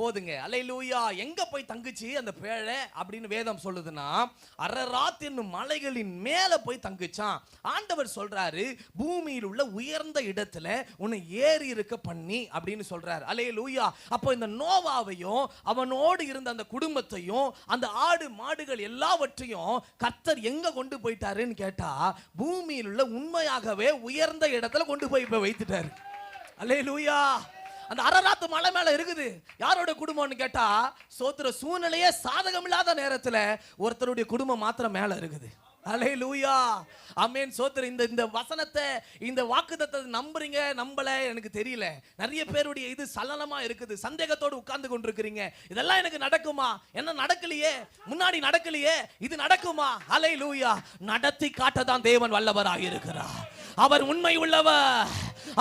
போதுங்க. அல்லேலூயா. எங்க போய் தங்குச்சு அந்த பேழை அப்படின்னு வேதம் சொல்லுதுன்னா, அரராத் என்னும் மலைகளின் மேல போய் தங்குச்சான். ஆண்டவர் சொல்றாரு, பூமியில் உள்ள உயர்ந்த இடத்துல உன்னை ஏறி இருக்க பண்ணி அப்படின்னு சொல்றாரு. அல்லேலூயா. அப்போ இந்த நோவாவையும் அவனோடு இருந்த அந்த குடும்பத்தையும் அந்த ஆடு மாடுகள் எல்லாவற்றையும் கர்த்தர் எங்க கொண்டு போயிட்டாருன்னு கேட்டா, பூமியில் உள்ள உண்மையாகவே உயர்ந்த இடத்துல கொண்டு போய் வைத்துட்டாரு. அல்லேலூயா. அந்த அரராத்து மலை மேல இருக்குது. யாரோட குடும்பம்னு கேட்டா, சோத்திர சூழ்நிலையே சாதகம் இல்லாத நேரத்துல ஒருத்தருடைய குடும்பம் மாத்திரம் மேல இருக்குது. அல்லேலூயா. ஆமென். சோத்திர இந்த வசனத்தை, இந்த வாக்குத்தத்தத்தை நம்புறீங்க நம்பல எனக்கு தெரியல. நிறைய பேருடைய இது சலனமா இருக்குது. சந்தேகத்தோடு உட்கார்ந்து கொண்டிருக்கிறீங்க. இதெல்லாம் எனக்கு நடக்குமா? என்ன நடக்கலையே, முன்னாடி நடக்கலையே, இது நடக்குமா? அல்லேலூயா. நடத்தி காட்டதான் தேவன் வல்லவராக இருக்கிறார். அவர் உண்மை உள்ளவர்,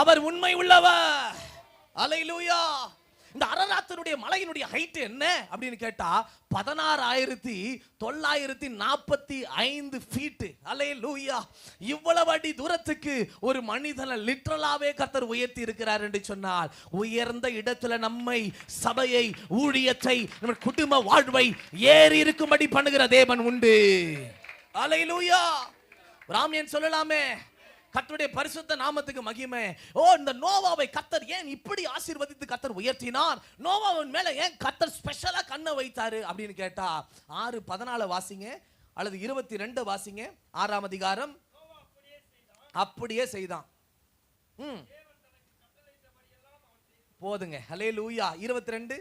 அவர் உண்மை உள்ளவர். அல்லேலூயா. இந்த அரராத்தினுடைய மலையினுடைய ஹைட் என்ன அப்படின்னு கேட்டா 16,945 ஃபீட். அல்லேலூயா. இவ்வளவு அடி தூரத்துக்கு ஒரு மனிதனை லிட்டரலாவே கர்த்தர் உயர்த்தி இருக்கிறார் என்று சொன்னால், உயர்ந்த இடத்துல நம்மை, சபையை, ஊழியத்தை, நம்ம குடும்ப வாழ்வை ஏறி இருக்கும்படி பண்ணுகிற தேவன் உண்டு. அல்லேலூயா. ராமியன் சொல்லலாமே, கர்த்தருடைய பரிசுத்த நாமத்துக்கு மகிமை. இந்த நோவாவை கர்த்தர் ஏன் இப்படி ஆசீர்வதித்து கர்த்தர் உயர்த்தினார்? நோவாவின் மேல ஏன் கர்த்தர் ஸ்பெஷலா கண்ணை வைத்தாரு அப்படின்னு கேட்டா, 6:14 வாசிங்க அல்லது 22 வாசிங்க. 6ஆம் அதிகாரம். அப்படியே செய்தான். போதுங்க. அல்லேலூயா. 22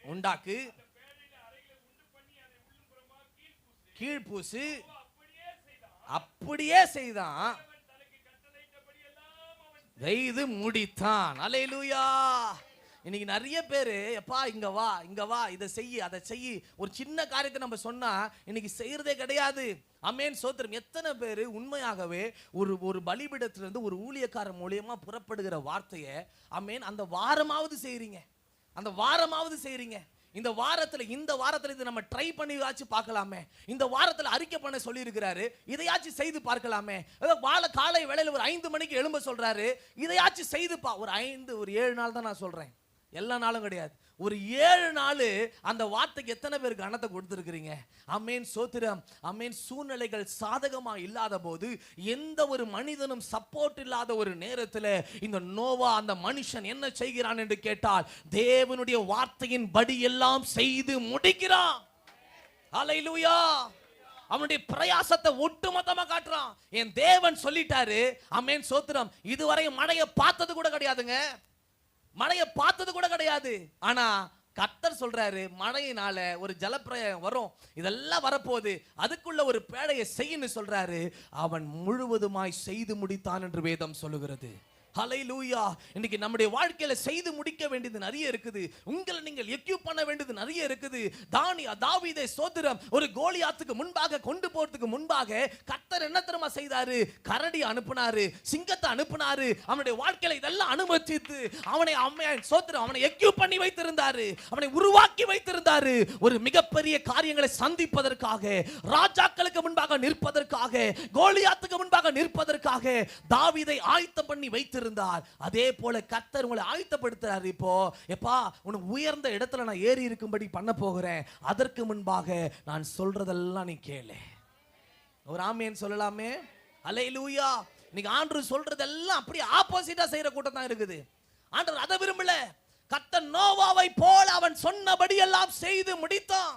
உண்டாக்கு, கீழ்பூசு. அப்படியே செய்தான், செய்து முடித்தான். அல்லேலூயா. இன்னைக்கு நிறைய பேரு, எப்பா இங்க வா, இங்க வா, இதை செய்யி, அதை செய்யி, ஒரு சின்ன காரியத்தை நம்ம சொன்னா இன்னைக்கு செய்யறதே கிடையாது. ஆமென். சோத்திரம். எத்தனை பேரு உண்மையாகவே ஒரு பலிபீடத்திலிருந்து ஒரு ஊழியக்காரர் மூலியமா புறப்படுகிற வார்த்தையை, ஆமென், அந்த வாரமாவது செய்றீங்க, அந்த வாரமாவது செய்றீங்க. இந்த வாரத்துல இது நம்ம ட்ரை பண்ணி பார்க்கலாமே. இந்த வாரத்துல அறிக்கை பண்ண சொல்லி இருக்கிறாரு, இதையாச்சும் செய்து பார்க்கலாமே. காலை வேளையில ஒரு 5 மணிக்கு எழும்ப சொல்றாரு, இதையாச்சும் செய்து ஒரு 7 நாள் தான் நான் சொல்றேன், எல்லா நாளும் கிடையாது. ஒரு 7 நாள் அந்த வார்த்தைக்கு எத்தனை பேர் கனத்தை கொடுத்திருக்கிறீங்க? ஆமென். சோத்திரம். ஆமென். சூழ்நிலைகள் சாதகமா இல்லாத போது, எந்த ஒரு மனிதனும் சப்போர்ட் இல்லாத ஒரு நேரத்தில் இந்த நோவா அந்த மனுஷன் என்ன செய்கிறான் என்று கேட்டால், தேவனுடைய வார்த்தையின் படி எல்லாம் செய்து முடிக்கிறான். அல்லேலூயா. அவனுடைய பிரயாசத்தை ஒட்டுமொத்தமா காட்டுறான். என் தேவன் சொல்லிட்டாரு. ஆமென். சோத்திரம். இதுவரை மழையை பார்த்தது கூட கிடையாதுங்க, மழையை பார்த்தது கூட கிடையாது. ஆனா கர்த்தர் சொல்றாரு, மழையினால ஒரு ஜலப்பிரளயம் வரும், இதெல்லாம் வரப்போகுது, அதுக்குள்ள ஒரு பேழையை செய்யன்னு சொல்றாரு. அவன் முழுவதுமாய் செய்து முடித்தான் என்று வேதம் சொல்லுகிறது. ஹல்லேலூயா. இன்னைக்கு நம்முடைய வாழ்க்கையில செய்து முடிக்க வேண்டியது நிறைய இருக்குது. உங்களை நீங்கள் எக்யூப் பண்ண வேண்டியது நிறைய இருக்குது. தாவீதை சோத்திரம் ஒரு கோலியாத்துக்கு முன்பாக கொண்டு போறதுக்கு முன்பாக கர்த்தர் என்ன தெரியுமா செய்தாரு? கரடி அனுப்புனாரு, சிங்கத்தை அனுப்புனாரு. அவனுடைய வாழ்க்கையில இதெல்லாம் அனுமதித்து அவனை சோத்திரம் அவனை எக்யூப் பண்ணி வைத்திருந்தாரு, அவனை உருவாக்கி வைத்திருந்தாரு. ஒரு மிகப்பெரிய காரியங்களை சந்திப்பதற்காக, ராஜாக்களுக்கு முன்பாக நிற்பதற்காக, கோலியாத்துக்கு முன்பாக நிற்பதற்காக தாவீதை ஆயத்தம் பண்ணி வைத்து இருந்தார். அதே போல கர்த்தர் உங்களை ஆயத்தப்படுத்துறார். இப்போ எப்பா உனக்கு உயர்ந்த இடத்துல நான் ஏறி இருக்கும்படி பண்ண போகிறேன், அதற்கு முன்பாக நான் சொல்றதெல்லாம் நீ கேளு. ஒரு ஆமென் சொல்லலாமே. அல்லேலூயா. இன்னைக்கு ஆண்டவர் சொல்றதெல்லாம் அப்படியே ஆப்போசிட்டா செய்யற கூட்டம் தான் இருக்குது. ஆண்டவர் அதை விரும்பல. கர்த்தர் நோவாவை போல அவன் சொன்னபடி எல்லாம் செய்து முடித்தான்.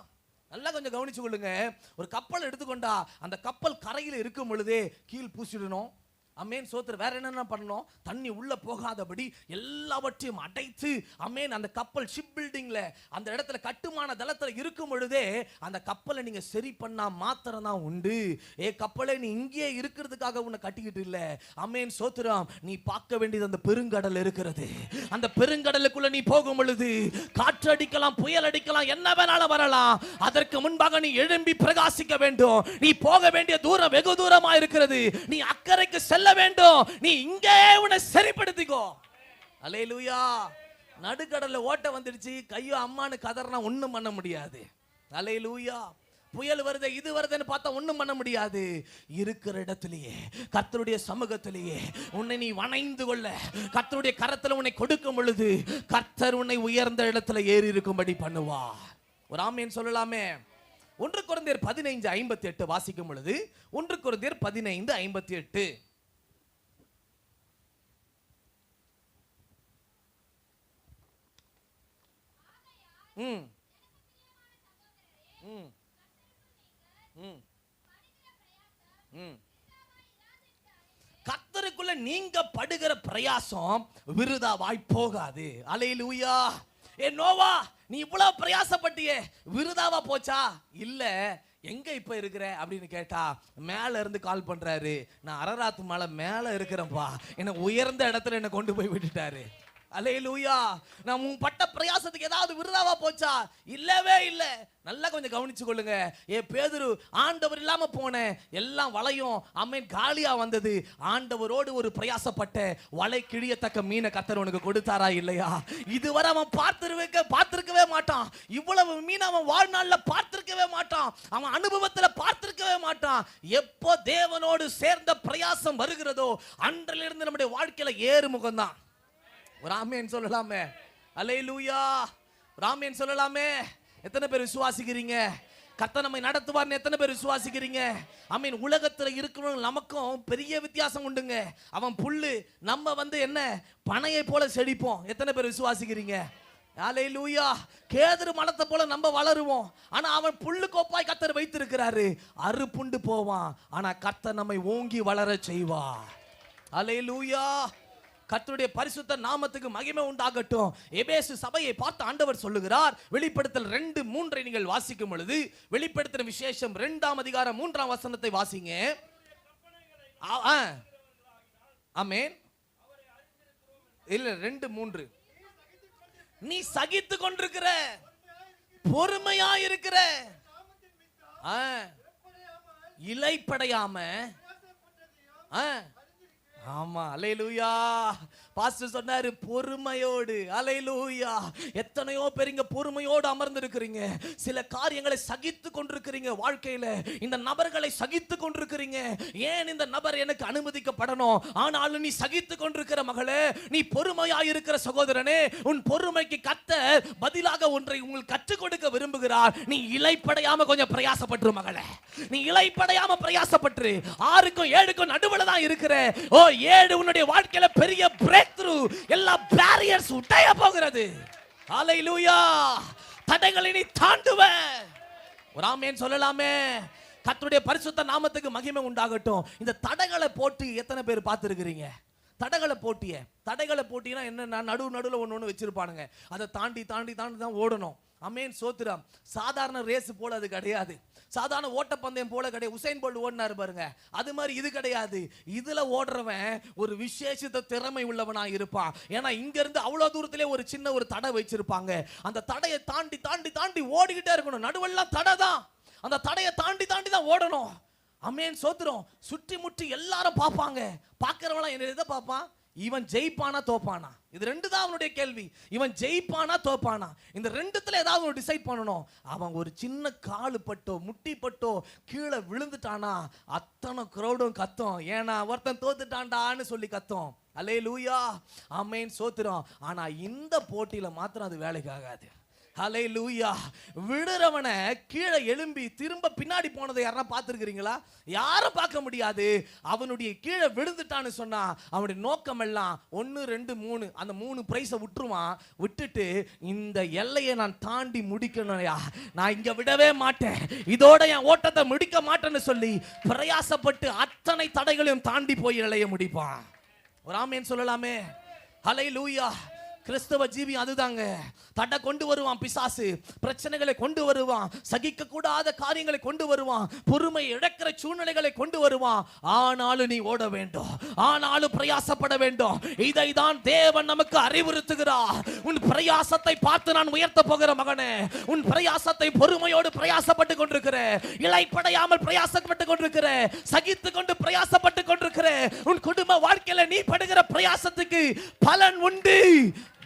நல்லா கொஞ்சம் கவனிச்சு கொள்ளுங்க. ஒரு கப்பல் எடுத்துக்கொண்டா அந்த கப்பல் கரையில் இருக்கும் பொழுதே கீழ் பூசிடணும். அமேன். சோத்திர. வேற என்னென்ன பண்ணணும்? தண்ணி உள்ள போகாதபடி எல்லாவற்றையும் அடைத்து, அமேன், அந்த கப்பல் ஷிப் பில்டிங்ல அந்த இடத்துல கட்டுமான தளத்துல இருக்கும் பொழுதே அந்த கப்பலை நீங்க சரி பண்ணா மாத்திரம் தான் உண்டு. கப்பலை நீ இங்கே இருக்கிறதுக்காக உன்னை கட்டிக்கிட்டு இல்ல. அமேன். சோத்திரம். நீ பார்க்க வேண்டியது அந்த பெருங்கடல் இருக்கிறது. அந்த பெருங்கடலுக்குள்ள நீ போகும் பொழுது காற்று அடிக்கலாம், புயல் அடிக்கலாம், என்ன வேணாலும் வரலாம். அதற்கு முன்பாக நீ எழும்பி பிரகாசிக்க வேண்டும். நீ போக வேண்டிய தூரம் வெகு தூரமா இருக்கிறது. நீ அக்கறைக்கு செல்ல வேண்டும். நீ இங்கே உன்னை சரிப்படுத்திக்கோ. அல்லேலூயா. நடுக்கடல்ல ஓட்ட வந்துடுச்சு, கையோ அம்மானு கதறனா ஒண்ணும் பண்ண முடியாது. அல்லேலூயா. புயல் வருது இது வருதுன்னு பார்த்தா ஒண்ணும் பண்ண முடியாது. இருக்கிற இடத்திலேயே கர்த்தருடைய சமூகத்திலேயே உன்னை நீ வணைந்து கொள்ள, கர்த்தருடைய கரத்துல உன்னை கொடுக்கும் பொழுது கர்த்தர் உன்னை உயர்ந்த இடத்துல ஏறி இருக்கும்படி பண்ணுவார். ஒரு ஆமென் சொல்லலாமே. 1 கொரிந்தியர் 15:58 வாசிக்கும் பொழுது 1 கொரிந்தியர் 15:58 கர்த்தருக்குள்ள நீங்க படுகிற பிரயாசம் விருதாவாய் போகாது. அல்லேலூயா. ஏ நோவா, நீ இவ்வளவு பிரயாசப்பட்டியே, விருதாவா போச்சா? இல்ல. எங்க இப்ப இருக்கிற அப்படின்னு கேட்டா மேல இருந்து கால் பண்றாரு, நான் அரராத்து மலை மேல இருக்கிறேன்ப்பா, என்ன உயர்ந்த இடத்துல என்ன கொண்டு போய் விட்டுட்டாரு. அல்லேலூயா. நான் உன் பட்ட பிரயாசத்துக்கு ஏதாவது விருதாவா போச்சா? இல்லவே இல்ல. நல்லா கொஞ்சம் கவனிச்சு கொள்ளுங்க. ஏ பேதுரு, ஆண்டவர் இல்லாம போனேன், எல்லாம் வலையும் ஆமென் காலியா வந்தது. ஆண்டவரோடு ஒரு பிரயாசப்பட்ட வலை கிழியத்தக்க மீனை கர்த்தர் உனக்கு கொடுத்தாரா இல்லையா? இதுவரை அவன் பார்த்திருக்கவே மாட்டான். இவ்வளவு மீன் அவன் வாழ்நாள்ல பார்த்திருக்கவே மாட்டான். அவன் அனுபவத்துல பார்த்திருக்கவே மாட்டான். எப்போ தேவனோடு சேர்ந்த பிரயாசம் வருகிறதோ அன்றிலிருந்து நம்முடைய வாழ்க்கையில ஏறுமுகம் தான். ஒரு ஆமென் சொல்லலாமே. அல்லேலூயா. ஒரு ஆமென் சொல்லலாமே. எத்தனை பேர் விசுவாசிக்கிறீங்க? கர்த்தர் நம்மை நடத்துவார்னு எத்தனை பேர் விசுவாசிக்கிறீங்க? ஆமென். உலகத்துல இருக்கிறவங்க நமக்கும் பெரிய வித்தியாசம் உண்டுங்க. அவன் புல்லு, நம்ம என்ன பனையை போல செழிப்போம். எத்தனை பேர் விசுவாசிக்கிறீங்க? அல்லேலூயா. கேதுரு மரத்தை போல நம்ம வளருவோம். ஆனா அவன் புல்லு கோப்பாய் கர்த்தர் வைத்திருக்கிறாரு. அறுப்புண்டு போவான். ஆனா கர்த்தர் நம்மை ஓங்கி வளர செய்வார். அல்லேலூயா. கர்த்தருடைய பரிசுத்த நாமத்துக்கு மகிமை உண்டாகட்டும். எபேசு சபையை பார்த்து ஆண்டவர் சொல்லுகிறார். வெளிப்படுத்தல் 2:3 நீங்கள் வாசிக்கும் பொழுது, வெளிப்படுத்தின விசேஷம் 2ஆம் அதிகாரம் 3ஆம் வசனத்தை வாசிங்க. ஆமென். இல்ல 2:3. நீ சகித்து கொண்டிருக்கிற, பொறுமையா இருக்கிற, இளைப்படையாம. ஆமா. அல்லேலூயா. பாஸ்டர் சொன்னாரு பொறுமையோடு. அல்லேலூயா. எத்தனையோ பேருங்க பொறுமையோடு அமர்ந்து இருக்கிறீங்க. சில காரியங்களை சகித்து கொண்டிருக்கிறீங்க. வாழ்க்கையில இந்த நபர்களை சகித்து கொண்டிருக்கிறீங்க. ஏன் இந்த நபர் எனக்கு அனுமதிக்கப்படணும்? ஆனாலும் நீ சகித்து கொண்டிருக்கிற மகளே, நீ பொறுமையா இருக்கிற சகோதரனே, உன் பொறுமைக்கு கர்த்தர் பதிலாக ஒன்றை உங்களுக்கு கற்றுக் கொடுக்க விரும்புகிறார். நீ இளைப்படையாம கொஞ்சம் பிரயாசப்பட்டு மகளே, நீ இளைப்படையாம பிரயாசப்பட்டு 6க்கும் 7க்கும் நடுவுல தான் இருக்கிற. ஓ 7 உன்னுடைய வாழ்க்கையில பெரிய பிரேக் த்ரூ, எல்லா பேரியர்ஸ் உடைய போகிறது. அல்லேலூயா. தடைகளை நீ தாண்டுவ. ஒரு ஆமென் சொல்லலாமே. கர்த்தருடைய பரிசுத்த நாமத்துக்கு மகிமை உண்டாகட்டும். இந்த தடைகளை போட்டு எத்தனை பேர் பார்த்திருக்கிறீங்க? தடைகளை போட்டினா என்ன? நடுவுல ஒண்ணு வச்சிருப்பானுங்க. அதை தாண்டி தான் ஓடணும். ஆமென் சோத்திரம். சாதாரண ரேஸ் போல அது கிடையாது. சாதாரண ஓட்டப்பந்தயம் போல கிடையாது. உசைன் போல்ட் ஓடினாரு பாருங்க, அது மாதிரி இது கிடையாது. இதுல ஓடுறவன் ஒரு விசேஷித்த திறமை உள்ளவனா இருப்பான். ஏன்னா இங்க இருந்து அவ்வளவு தூரத்திலே ஒரு சின்ன ஒரு தடை வச்சிருப்பாங்க. அந்த தடையை தாண்டி ஓடிக்கிட்டே இருக்கணும். நடுவெல்லாம் தடை தான். அந்த தடையை தாண்டி தான் ஓடணும். ஆமென் சோத்திரம். சுற்றி முற்றி எல்லாரும் பார்ப்பாங்க. பார்க்கிறவங்க என்ன எதை பார்ப்பான்? இவன் ஜெயிப்பானா தோப்பானா? இது 2 தான் அவனுடைய கேள்வி. இவன் ஜெயிப்பானா தோப்பானா? இந்த 2த்துல ஏதாவது ஒரு டிசைட் பண்ணணும். அவன் ஒரு சின்ன காலு பட்டோ முட்டி பட்டோ கீழே விழுந்துட்டானா அத்தனை கிரௌடும் கத்தும். ஏன்னா ஒருத்தன் தோத்துட்டான்டான்னு சொல்லி கத்தும். அல்லேலூயா. ஆமென் சோத்திரம். ஆனா இந்த போட்டியில மாத்திரம் அது வேலைக்கு ஆகாது. ஹல்லேலூயா. விடுறவனை கீழே எழும்பி திரும்ப பின்னாடி போனதை யாரா பார்த்திருக்கிறீங்களா? யாரும் பார்க்க முடியாது. அவனுடைய கீழே விழுந்துட்டான்னு சொன்னா அவனுடைய நோக்கம் எல்லாம் 1 2 3 அந்த 3 பிரைஸை விட்டுருவான். விட்டுட்டு இந்த எல்லையை நான் தாண்டி முடிக்கணும்யா, நான் இங்க விடவே மாட்டேன், இதோட என் ஓட்டத்தை முடிக்க மாட்டேன்னு சொல்லி பிரயாசப்பட்டு அத்தனை தடைகளையும் தாண்டி போய் எல்லையை முடிப்பான். ஒரு ஆமென் சொல்லலாமே. ஹல்லேலூயா. கிறிஸ்தவ ஜீவி அதுதாங்க. தடை கொண்டு வருவான் பிசாசு, பிரச்சனைகளை கொண்டு வருவான், சகிக்க கூடாத காரியங்களை கொண்டு வருவான், பொறுமை இழக்கிற சூழ்நிலைகளை கொண்டு வருவான். ஆனாலும் நீ ஓட வேண்டும், ஆனாலும் பிரயாசப்பட வேண்டும். இதை தான் தேவன் நமக்கு அறிவுறுத்துகிறார். உன் பிரயாசத்தை பார்த்து நான் உயர்த்த போகிற மகனே, உன் பிரயாசத்தை பொறுமையோடு பிரயாசப்பட்டு கொண்டிருக்கிற, இளைப்படையாமல் பிரயாசப்பட்டு கொண்டிருக்கிற, சகித்து கொண்டு பிரயாசப்பட்டு கொண்டிருக்கிற உன் குடும்ப வாழ்க்கையில நீ படுகிற பிரயாசத்துக்கு பலன் உண்டு.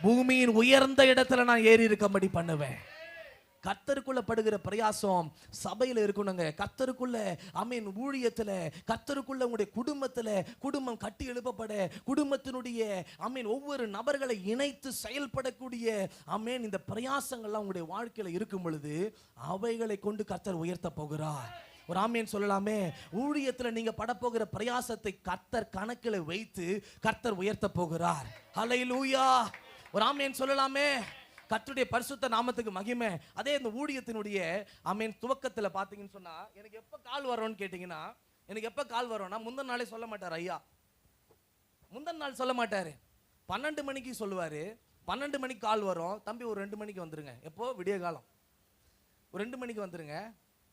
பூமியின் உயர்ந்த இடத்துல நான் ஏறி இருக்கும்படி பண்ணுவேன். கர்த்தருக்குள்ள படுகிற பிரயாசம் சபையில இருக்கணுங்க. கர்த்தருக்குள்ள ஆமென் ஊழியத்துல, கர்த்தருக்குள்ள உங்களுடைய குடும்பத்துல, குடும்பம் கட்டி எழுப்பப்பட, குடும்பத்தினுடைய ஆமென் ஒவ்வொரு நபர்களை இணைத்து செயல்படக்கூடிய ஆமென் இந்த பிரயாசங்கள்லாம் உங்களுடைய வாழ்க்கையில இருக்கும் பொழுது அவைகளை கொண்டு கர்த்தர் உயர்த்த போகிறார். ஒரு ஆமென் சொல்லலாமே. ஊழியத்துல நீங்க படப்போகிற பிரயாசத்தை கர்த்தர் கணக்கில் வைத்து கர்த்தர் உயர்த்த போகிறார். ஹல்லேலூயா. ஒரு ஆமென் சொல்லலாமே. கர்த்தருடைய பரிசுத்த நாமத்துக்கு மகிமை. அதே இந்த ஊழியத்தினுடைய ஆமென் துவக்கத்துல பாத்தீங்கன்னு சொன்னா, எனக்கு எப்ப கால் வரும்னு கேட்டீங்கன்னா, எனக்கு எப்ப கால் வரும்னா முந்தின நாளே சொல்ல மாட்டார் ஐயா. முந்தின நாள் சொல்ல மாட்டாரு. 12 மணிக்கு சொல்லுவாரு. 12 மணிக்கு கால் வரும். தம்பி ஒரு 2 மணிக்கு வந்துருங்க. எப்போ விடிய காலம் ஒரு 2 மணிக்கு வந்துருங்க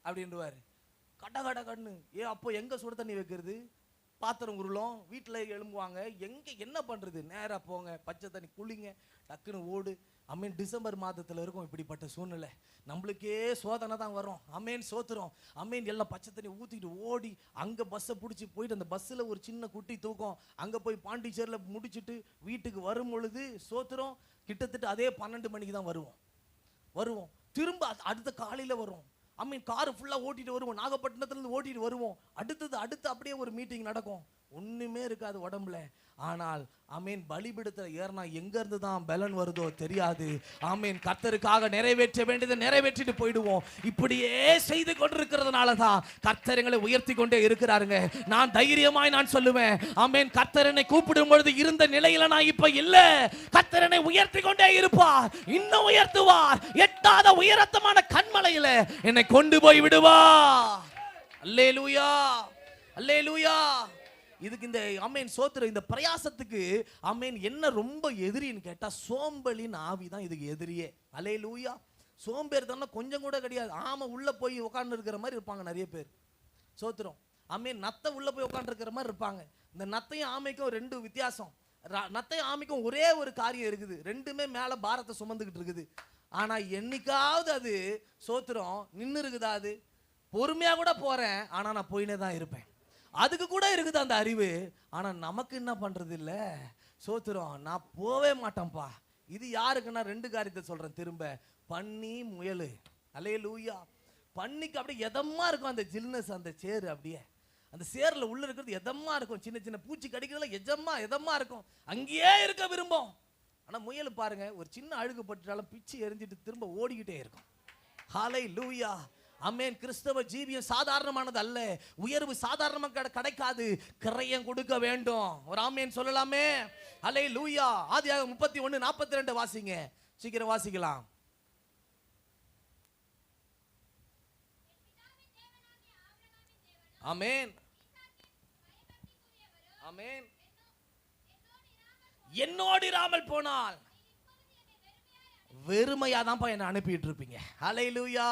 அப்படின்டுவாரு. கட கட கண்ணு அப்போ எங்க சுட தண்ணி வைக்கிறது, பாத்திரம் உருளும், வீட்டில் எழும்புவாங்க, எங்க என்ன பண்றது, நேரா போங்க பச்சை தண்ணி குளிங்க, டக்குன்னு ஓடு. அமீன் டிசம்பர் மாதத்துல இருக்கும் இப்படிப்பட்ட சூழ்நிலை. நம்மளுக்கே சோதனை தான் வரும். அமீன் சோத்துறோம். அமீன் எல்லாம் பச்சை தண்ணி ஊற்றிட்டு ஓடி அங்கே பஸ்ஸை பிடிச்சி போயிட்டு அந்த பஸ்ஸில் ஒரு சின்ன குட்டி தூக்கம், அங்கே போய் பாண்டிச்சேரியில் முடிச்சுட்டு வீட்டுக்கு வரும் பொழுது சோத்துறோம். கிட்டத்தட்ட அதே 12 மணிக்கு தான் வருவோம். திரும்ப அடுத்த காலையில் வரும். அம்மீன் காரு ஃபுல்லாக ஓட்டிட்டு வருவோம். நாகப்பட்டினத்துலேருந்து ஓட்டிட்டு வருவோம். அடுத்து அப்படியே ஒரு மீட்டிங் நடக்கும். ஒன்றுமே இருக்காது உடம்புல. ஆனால் ஆமீன் பலிபீடத்தில் ஏறினா எங்கேருந்து தான் பலன் வருதோ தெரியாது. ஆமீன் கர்த்தருக்காக நிறைவேற்ற வேண்டியதை நிறைவேற்றிட்டு போயிடுவோம். இப்படியே செய்து கொண்டிருக்கிறதுனால தான் கர்த்தர் எங்களை உயர்த்தி கொண்டே இருக்கிறாருங்க. நான் தைரியமாய் நான் சொல்லுவேன், ஆமீன் கர்த்தரனை கூப்பிடும் பொழுது இருந்த நிலையில நான் இப்ப இல்ல. கர்த்தரனை உயர்த்தி கொண்டே இருப்பார், இன்னும் உயர்த்துவார். எட்டாத உயரத்தமான கண்மலையில என்னை கொண்டு போய் விடுவார். அல்லேலூயா, அல்லேலூயா. இதுக்கு இந்த அமேன் சோத்திர இந்த பிரயாசத்துக்கு அமேன் என்ன ரொம்ப எதிரின்னு கேட்டா சோம்பலின் ஆவி தான் இதுக்கு எதிரியே. அல்லேலூயா. சோம்பேறி தானே கொஞ்சம் கூட கிடையாது. ஆமா உள்ள போய் உட்கார்ந்து இருக்கிற மாதிரி இருப்பாங்க நிறைய பேர். சோத்திரம் அமேன் நத்தை உள்ள போய் உட்கார்ந்து இருக்கிற மாதிரி இருப்பாங்க. இந்த நத்தையும் ஆமைக்கும் 2 வித்தியாசம். நத்தையும் ஆமைக்கும் ஒரே ஒரு காரியம் இருக்குது, ரெண்டுமே மேல பாரத்தை சுமந்துக்கிட்டு இருக்குது. ஆனா என்னைக்காவது அது சோத்திரம் நின்று இருக்குதா? அது பொறுமையா கூட போறேன், ஆனா நான் போயினே தான் இருப்பேன். அதுக்கு கூட இருக்குது அந்த அறிவு. ஆனா நமக்கு என்ன பண்றது இல்ல. சோத்திரம் நான் போவே மாட்டேன்ப்பா. இது யாருக்குன்னா 2 காரியத்தை சொல்றேன் திரும்ப. பன்னி முயலு. அல்லேலூயா. பன்னிக்கு அப்படியே எதமா இருக்கும் அந்த ஜில்னஸ், அந்த சேரு அப்படியே அந்த சேர்ல உள்ள இருக்கிறது எதமா இருக்கும். சின்ன சின்ன பூச்சி கடிக்கிறதுல எதமா இருக்கும், அங்கேயே இருக்க விரும்பும். ஆனா முயல் பாருங்க, ஒரு சின்ன அழுகு பட்டுட்டாலும் பிச்சு எரிஞ்சிட்டு திரும்ப ஓடிக்கிட்டே இருக்கும். ஹல்லேலூயா. அமேன். கிறிஸ்தவ ஜீவியம் சாதாரணமானது அல்ல. உயர்வு சாதாரணமாக கிடைக்காது, கிரயம் கொடுக்க வேண்டும். ஒரு ஆமேன் சொல்லலாமே. அல்லேலூயா. ஆதியாகமம் 31:42 வாசிங்க, சீக்கிரம் வாசிக்கலாம். ஆமேன், ஆமேன். என்னோடு இராமல் போனால் வெறுமையா தான் என்ன அனுப்பிட்டு இருப்பீங்க. ஹல்லேலூயா.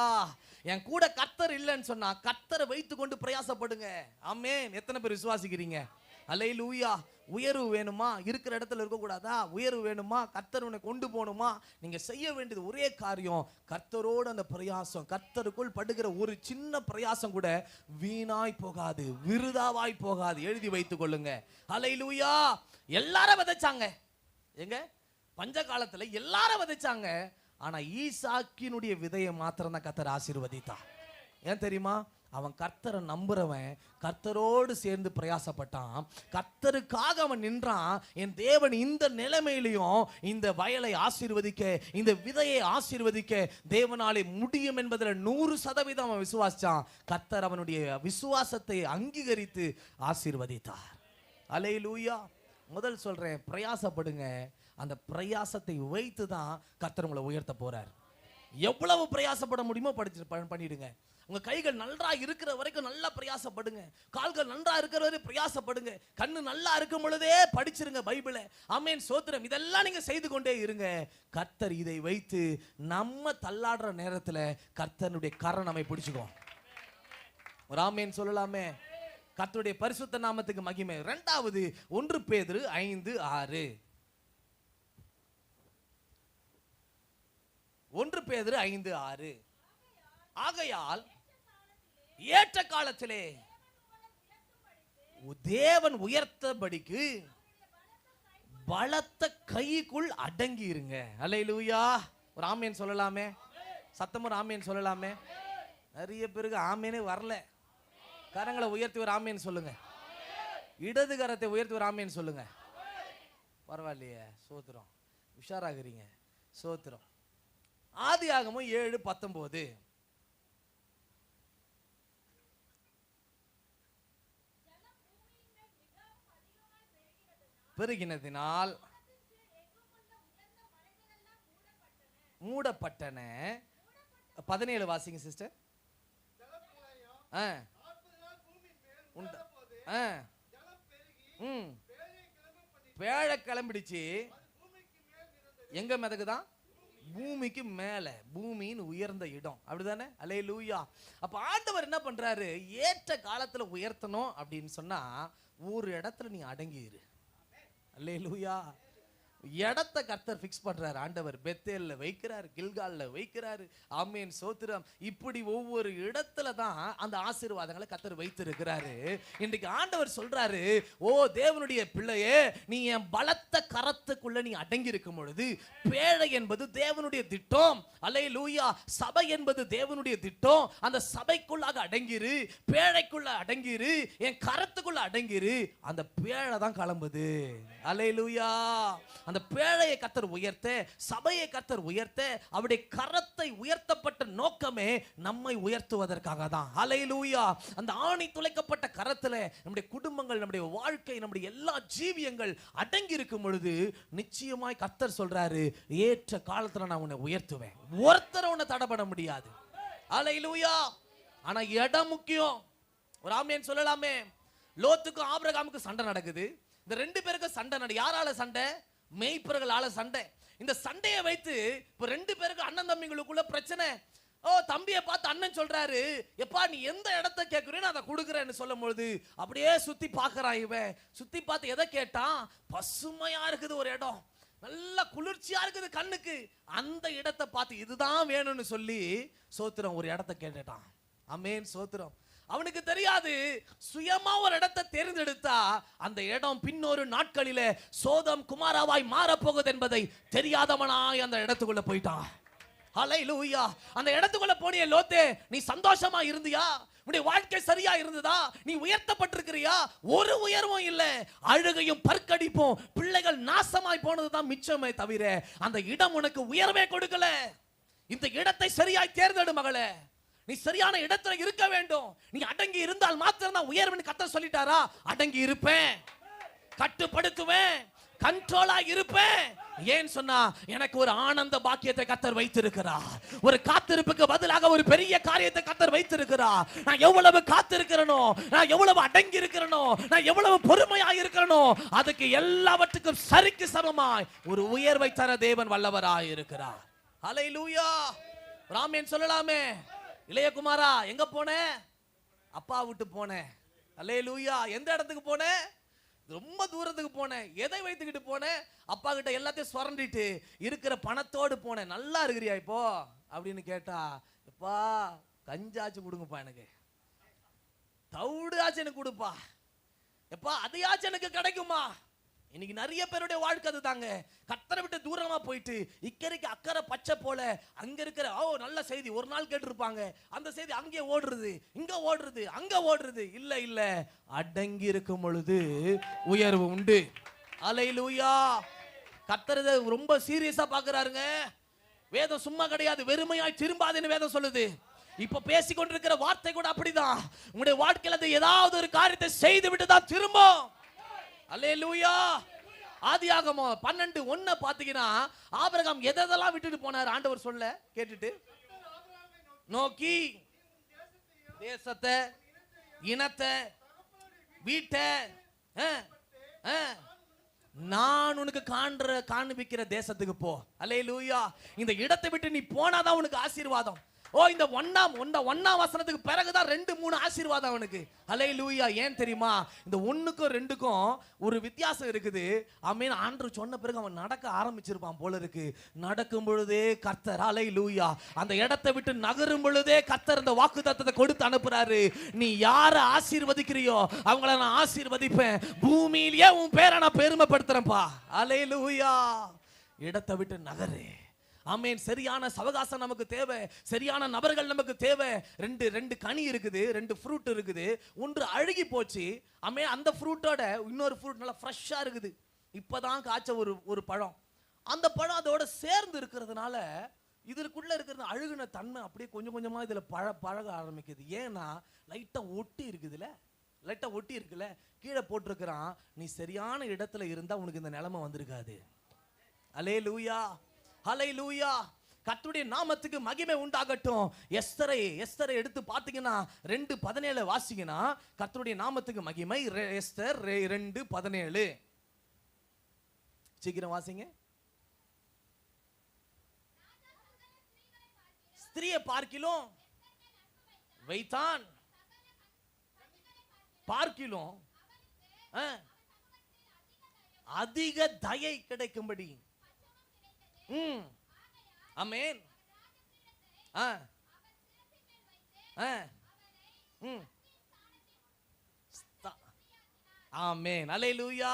என் கூட கர்த்தர் இல்லைன்னு சொன்னா கர்த்தரை வைத்து கொண்டு பிரயாசப்படுங்க. ஆமென். எத்தனை பேர் விசுவாசிக்கிறீங்க? ஹல்லேலூயா. உயர்வு வேணுமா? இருக்கிற இடத்துல இருக்க கூடாதா? உயர்வு வேணுமா? கர்த்தர் உன்னை கொண்டு போகணுமா? நீங்க செய்ய வேண்டியது ஒரே காரியம், கர்த்தரோட அந்த பிரயாசம். கர்த்தருக்குள் படுகிற ஒரு சின்ன பிரயாசம் கூட வீணாய் போகாது, விருதாவாய் போகாது. எழுதி வைத்துக் கொள்ளுங்க. ஹல்லேலூயா. எல்லாரும் விதைச்சாங்க. எங்க பஞ்ச காலத்துல எல்லாரும் விதைச்சாங்க. ஆனா ஈசாக்கினுடைய விதையை மாத்திரம் தான் கர்த்தர் ஆசீர்வதித்தார். ஏன் தெரியுமா? அவன் கர்த்தரை நம்புறவன், கர்த்தரோடு சேர்ந்து பிரயாசப்பட்டான், கர்த்தருக்காக அவன் நின்றான். என் தேவன் இந்த நிலைமையிலையும் இந்த வயலை ஆசீர்வதிக்க, இந்த விதையை ஆசீர்வதிக்க தேவனாலே முடியும் என்பதில் 100% அவன் விசுவாசிச்சான். கர்த்தர் அவனுடைய விசுவாசத்தை அங்கீகரித்து ஆசீர்வதித்தார். அல்லேலூயா. முதல் சொல்றேன், பிரயாசப்படுங்க. அந்த பிரயாசத்தை வைத்து தான் கர்த்தர் உங்களை உயர்த்த போறார். எவ்வளவு பிரயாசப்பட முடியுமோ பண்ணிடுங்க. உங்க கைகள் நன்றா இருக்கிற வரைக்கும் நல்லா பிரயாசப்படுங்க. கால்கள் நன்றா இருக்கிற வரைக்கும் பிரயாசப்படுங்க. கண்ணு நல்லா இருக்கும் பொழுதே படிச்சிருங்க பைபிளை. ஆமென் சோத்திரம். இதெல்லாம் நீங்க செய்து கொண்டே இருங்க. கர்த்தர் இதை வைத்து நம்ம தள்ளாடுற நேரத்துல கர்த்தருடைய கரம் நம்மை பிடிச்சுக்கும். ஒரு ஆமென் சொல்லலாமே. கர்த்தருடைய பரிசுத்த நாமத்துக்கு மகிமை. 2வது 1 பேதுரு 5:6. 1 பேதுரு 5:6. ஆகையால் ஏற்ற காலத்திலே தேவன் உயர்த்தபடிக்கு பலத்த கைக்குள் அடங்கி இருங்க. அல்லேலூயா. ஒரு ஆமென் சொல்லலாமே. சத்தமும் ஆமேன்னு சொல்லலாமே. நிறைய பேருக்கு ஆமேனே வரல. கரங்களை உயர்த்தி ஒரு ஆமேன்னு சொல்லுங்க. இடது கரத்தை உயர்த்தி ஒரு ஆமேன்னு சொல்லுங்க. பரவாயில்லையே, சோத்திரம், உஷாராகிறீங்க, சோத்திரம். ஆதியாகமம் 7:19. பெருகினதினால் மூடப்பட்டன. 17 வாசிங்க சிஸ்டர். பேழை கிளம்பிடுச்சு. எங்க மிதக்குதான்? பூமிக்கு மேல, பூமியின் உயர்ந்த இடம், அப்படிதானே? அல்லேலூயா. அப்ப ஆண்டவர் என்ன பண்றாரு? ஏற்ற காலத்துல உயர்த்தணும் அப்படின்னு சொன்னா ஒரு இடத்துல நீ அடங்கிரு. அல்லேலூயா. இடத்தை கர்த்தர் ஃபிக்ஸ் பண்றாரு. ஆண்டவர் பெத்தேல்ல வைக்கிறார், கில்கால்ல வைக்கிறாரு. ஆமேன், சோத்திரம். இப்படி ஒவ்வொரு இடத்துல தான் அந்த ஆசீர்வாதங்களை கர்த்தர் வைத்திருக்கிறாரு. இன்றைக்கு ஆண்டவர் சொல்றாரு, ஓ தேவனுடைய பிள்ளையே, நீ என் பலத்த கரத்துக்குள்ள நீ அடங்கி இருக்கும் பொழுது, பேழை என்பது தேவனுடைய திட்டம். அல்லேலூயா. சபை என்பது தேவனுடைய திட்டம். அந்த சபைக்குள்ளாக அடங்கிரு, பேழைக்குள்ள அடங்கிரு, என் கரத்துக்குள்ள அடங்கிரு. அந்த பேழை தான் கிளம்புது. அல்லேலூயா. அந்த பேழையை கர்த்தர் உயர்த்த, சபையை கர்த்தர் உயர்த்த, அவருடைய கரத்தை உயர்த்தப்பட்ட நோக்கமே நம்மை உயர்த்துவதற்காக தான். ஹல்லேலூயா. அந்த ஆணி துளைக்கப்பட்ட கரத்துல நம்முடைய குடும்பங்கள், நம்முடைய வாழ்க்கை, நம்முடைய எல்லா ஜீவியங்கள் அடங்கி இருக்கும் பொழுது நிச்சயமாய் கர்த்தர் சொல்றாரு, ஏற்ற காலத்துல நான் உன்னை உயர்த்துவேன். ஒருத்தரை உன்னை தடபட முடியாது. ஹல்லேலூயா. ஆனா இடம் முக்கியம். ஒரு ஆமென் சொல்லலாமே. லோத்துக்கும் ஆபிரகாமுக்கும் சண்டை நடக்குது. இந்த ரெண்டு பேருக்கும் சண்டை யாரால சண்டை? மேய்ப்பர்களால சண்டை. இந்த சண்டையை வைத்து இப்ப ரெண்டு பேருக்கு அண்ணன் தம்பிங்களுக்குள்ள பிரச்சனை. ஓ தம்பியை பார்த்து அண்ணன் சொல்றாரு, எப்பா நீ எந்த இடத்தை கேட்கிறேன்னு அதை கொடுக்குறேன்னு சொல்லும் பொழுது அப்படியே சுத்தி பார்க்கறான். இவன் சுத்தி பார்த்து எதை கேட்டான்? பசுமையா இருக்குது ஒரு இடம், நல்ல குளிர்ச்சியா இருக்குது கண்ணுக்கு. அந்த இடத்தை பார்த்து இதுதான் வேணும்னு சொல்லி சோத்திரம் ஒரு இடத்தை கேட்டுட்டான். ஆமென், சோத்திரம். அவனுக்கு தெரியாது, சுயமா ஒரு இடத்தை தேர்ந்தெடுத்தா அந்த இடம் பின்னொரு நாட்களிலே சோதம் குமாராவாய் மாறப்போகுது என்பதை தெரியாதவனாய் அந்த இடத்துக்குள்ள போயிட்டான். ஹல்லேலூயா. அந்த இடத்துக்குள்ள போனியே லோத்தே, நீ சந்தோஷமா இருந்தியா? உன்னுடைய வாழ்க்கை சரியா இருந்ததா? நீ உயர்த்தப்பட்டிருக்கிறியா? ஒரு உயர்வும் இல்ல, அழுகையும் பற்கடிப்பும், பிள்ளைகள் நாசமாய் போனதுதான் மிச்சமே தவிர அந்த இடம் உனக்கு உயர்வே கொடுக்கல. இந்த இடத்தை சரியாய் தேர்ந்தெடு மகளே. நீ சரியான இடத்துல இருக்க வேண்டும். நீ அடங்கி இருந்தால் மாத்திரம் தான் உயர்வுன்னு கர்த்தர் சொல்லிட்டாரா? அடங்கி இருப்பேன், கட்டுப்படுத்துவேன், கண்ட்ரோலா இருப்பேன். ஏன் சொன்னா எனக்கு ஒரு ஆனந்த பாக்கியத்தை கர்த்தர் வைத்திருக்கிறார். ஒரு காத்திருப்புக்கு பதிலாக ஒரு பெரிய காரியத்தை கர்த்தர் வைத்திருக்கிறார். நான் எவ்வளவு காத்திருக்கிறனோ, நான் எவ்வளவு அடங்கி இருக்கிறனோ, நான் எவ்வளவு பொறுமையா இருக்கிறனோ, அதுக்கு எல்லாவற்றுக்கும் சரிக்கு சமமாய் ஒரு உயர்வை தர தேவன் வல்லவராய் இருக்கிறார். ஹல்லேலூயா. ஆமென் சொல்லலாமே. இளையகுமாரா எங்க போன? அப்பா விட்டு போனேன். அல்லேலூயா. எந்த இடத்துக்கு போனேன்? ரொம்ப தூரத்துக்கு போனேன். எதை வைத்துக்கிட்டு போனேன்? அப்பா கிட்ட எல்லாத்தையும் சுரண்டிட்டு இருக்கிற பணத்தோடு போனேன். நல்லா இருக்கிறியா இப்போ அப்படின்னு கேட்டா, எப்பா கஞ்சாச்சும் கொடுங்கப்பா, எனக்கு தவிடு ஆச்சு எனக்கு கொடுப்பா, எப்பா அதையாச்சும் எனக்கு கிடைக்குமா? இன்னைக்கு நிறைய பேருடைய வாழ்க்கை அதுதாங்க. கர்த்தரை விட்டு தூரமா போயிட்டு இக்கரைக்கு அக்கறை பச்சை போல அங்க இருக்கிற நல்ல செய்தி ஒரு நாள் கேட்டிருப்பாங்க, அந்த செய்தி அங்கே ஓடுறது, இங்க ஓடுறது, அங்க ஓடுறது. இல்ல இல்ல, அடங்கி இருக்கும் பொழுது உயர்வு உண்டு. அல்லேலூயா. கர்த்தர் ரொம்ப சீரியஸா பாக்குறாருங்க. வேதம் சும்மா கிடையாது, வெறுமையாய் திரும்பாதுன்னு வேதம் சொல்லுது. இப்ப பேசிக்கொண்டிருக்கிற வார்த்தை கூட அப்படிதான். உங்களுடைய வாழ்க்கையில ஏதாவது ஒரு காரியத்தை செய்து விட்டு தான் திரும்பும். அல்லேலூயா. ஆதியாகமம் 12:1 பாத்தீங்கன்னா, ஆபிரகாம் எதெல்லாம் விட்டுட்டு போனார் ஆண்டவர் சொல்ல கேட்டுட்டு, நோக்கி தேசத்தை, இனத்தை, வீட்டை, நான் உனக்கு காண்பிக்கிற தேசத்துக்கு போ. அல்லேலூயா. இந்த இடத்தை விட்டு நீ போனாதான் உனக்கு ஆசீர்வாதம். இந்த ஒன்னாம் வசனத்துக்கு பிறகுதான் 2-3 ஆசீர்வாதம் அவனுக்கு. அல்லேலூயா. ஏன் தெரியுமா? இந்த 1க்கும் 2க்கும் ஒரு வித்தியாசம் இருக்குது. ஆமென். ஆண்டவர் சொன்ன பிறகு அவன் நடக்க ஆரம்பிச்சிருப்பான் போல இருக்கு. நடக்கும் பொழுதே கர்த்தர், அல்லேலூயா, அந்த இடத்தை விட்டு நகரும் பொழுதே கர்த்தர் அந்த வாக்குத்தத்தத்தை கொடுத்து அனுப்புறாரு. நீ யாரை ஆசீர்வதிக்கிறியோ அவங்கள நான் ஆசீர்வதிப்பேன். பூமியிலேயே உன் பேரை நான் பெருமைப்படுத்துறேன்ப்பா. அல்லேலூயா. இடத்தை விட்டு நகரு. ஆமென். சரியான சவகாசம் நமக்கு தேவை, சரியான நபர்கள் நமக்கு தேவை. ரெண்டு கனி இருக்குது, 2 ஃப்ரூட் இருக்குது. ஒன்று அழுகி போச்சு. ஆமென். அந்த ஃப்ரூட்டோட இன்னொரு ஃப்ரூட் நல்லா ஃப்ரெஷ்ஷா இருக்குது. இப்பதான் காய்ச்ச ஒரு பழம். அந்த பழம் அதோட சேர்ந்து இருக்கிறதுனால இதற்குள்ள இருக்கிற அழுகுன தன்மை அப்படியே கொஞ்சம் கொஞ்சமா இதுல பழக ஆரம்பிக்குது. ஏன்னா லைட்டா ஒட்டி இருக்குதுல, லைட்டா ஒட்டி இருக்குல்ல, கீழே போட்டிருக்கிறான். நீ சரியான இடத்துல இருந்தா உனக்கு இந்த நிலைமை வந்திருக்காது. அல்லேலூயா, அல்லேலூயா. கர்த்தருடைய நாமத்துக்கு மகிமை உண்டாகட்டும். எஸ்தரை எடுத்து பார்த்தீங்கன்னா 2:17 வாசிங்கன்னா, கர்த்தருடைய நாமத்துக்கு மகிமை. எஸ்தர் 2:17 சீக்கிரம் வாசிங்க. ஸ்திரியை பார்க்கிலும் வைத்தான், பார்க்கிலும் அதிக தயை கிடைக்கும்படி. ஆமென். ஆமென். அல்லேலூயா.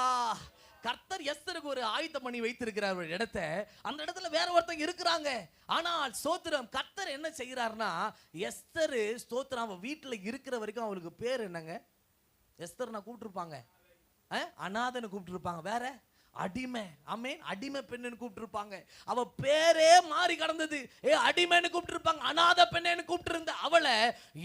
கர்த்தர் எஸ்தருக்கு ஒரு ஆயுதம் பண்ணி வைத்திருக்கிறார் ஒரு இடத்தை. அந்த இடத்துல வேற ஒருத்தங்க இருக்கிறாங்க. ஆனால் ஸ்தோத்திரம், கர்த்தர் என்ன செய்கிறார்னா, எஸ்தர் ஸ்தோத்திரம் அவ வீட்டுல இருக்கிற வரைக்கும் அவளுக்கு பேர் என்னங்க? எஸ்தர் நான் கூப்பிட்டுருப்பாங்க, அநாதன்னு கூப்பிட்டுருப்பாங்க, வேற அடிமை. ஆமென். அடிமை பெண்ணுன்னு கூப்பிட்டுருப்பாங்க. அவ பேரே மாறி கடந்தது. அடிமைன்னு கூப்பிட்டுருப்பாங்க, அநாத பெண்ணு கூப்பிட்டு இருந்த அவளை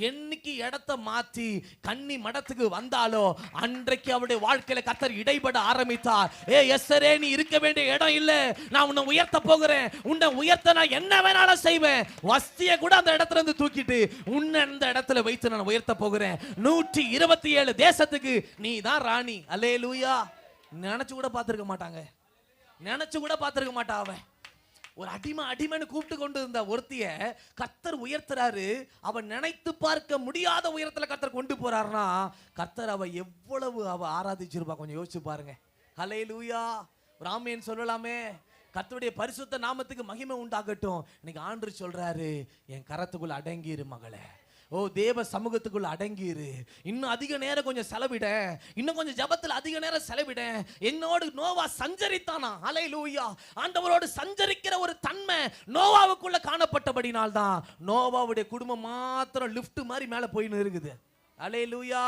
என்னைக்கு இடத்தை மாத்தி கன்னி மடத்துக்கு வந்தாலோ அன்றைக்கு அவளுடைய வாழ்க்கையில கர்த்தர் இடைபட ஆரம்பித்தார். எஸ்தரே, நீ இருக்க வேண்டிய இடம் இல்ல, நான் உன்னை உயர்த்த போகிறேன். உன்னை உயர்த்த நான் என்ன வேணாலும் செய்வேன். வஸ்தியை கூட அந்த இடத்துல இருந்து தூக்கிட்டு உன்னை அந்த இடத்துல வைத்து நான் உயர்த்த போகிறேன். 127 தேசத்துக்கு நீ தான் ராணி. அல்லேலூயா. நினைச்சு கூட பார்த்திருக்க மாட்டாங்க, நினைச்சு கூட பார்த்திருக்க மாட்டா. அவன் ஒரு அடிமைன்னு கூப்பிட்டு கொண்டு இருந்த ஒருத்திய கர்த்தர் உயர்த்துறாரு. அவன் நினைத்து பார்க்க முடியாத உயரத்துல கர்த்தர் கொண்டு போறாருன்னா, கர்த்தர் அவ எவ்வளவு ஆராதிச்சிருப்பா கொஞ்சம் யோசிச்சு பாருங்க. ஹல்லேலூயா. ஒரு ஆமென் சொல்லலாமே. கர்த்தருடைய பரிசுத்த நாமத்துக்கு மகிமை உண்டாகட்டும். இன்னைக்கு ஆண்டவர் சொல்றாரு, என் கரத்துக்குள்ள அடங்கிரு மகளே. தேவ சமூகத்துக்குள்ள அடங்கிரு. இன்னும் அதிக நேரம் கொஞ்சம் செலவிட, இன்னும் கொஞ்சம் ஜபத்தில் அதிக நேரம் செலவிட. என்னோடு நோவா சஞ்சரித்தானா. அல்லேலூயா. ஆண்டவரோடு சஞ்சரிக்கிற ஒரு தன்மை நோவாவுக்குள்ள காணப்பட்டபடினால் தான் நோவாவுடைய குடும்பம் மாத்திரம் லிஃப்ட் மாதிரி மேல போயின்னு இருக்குது. அல்லேலூயா.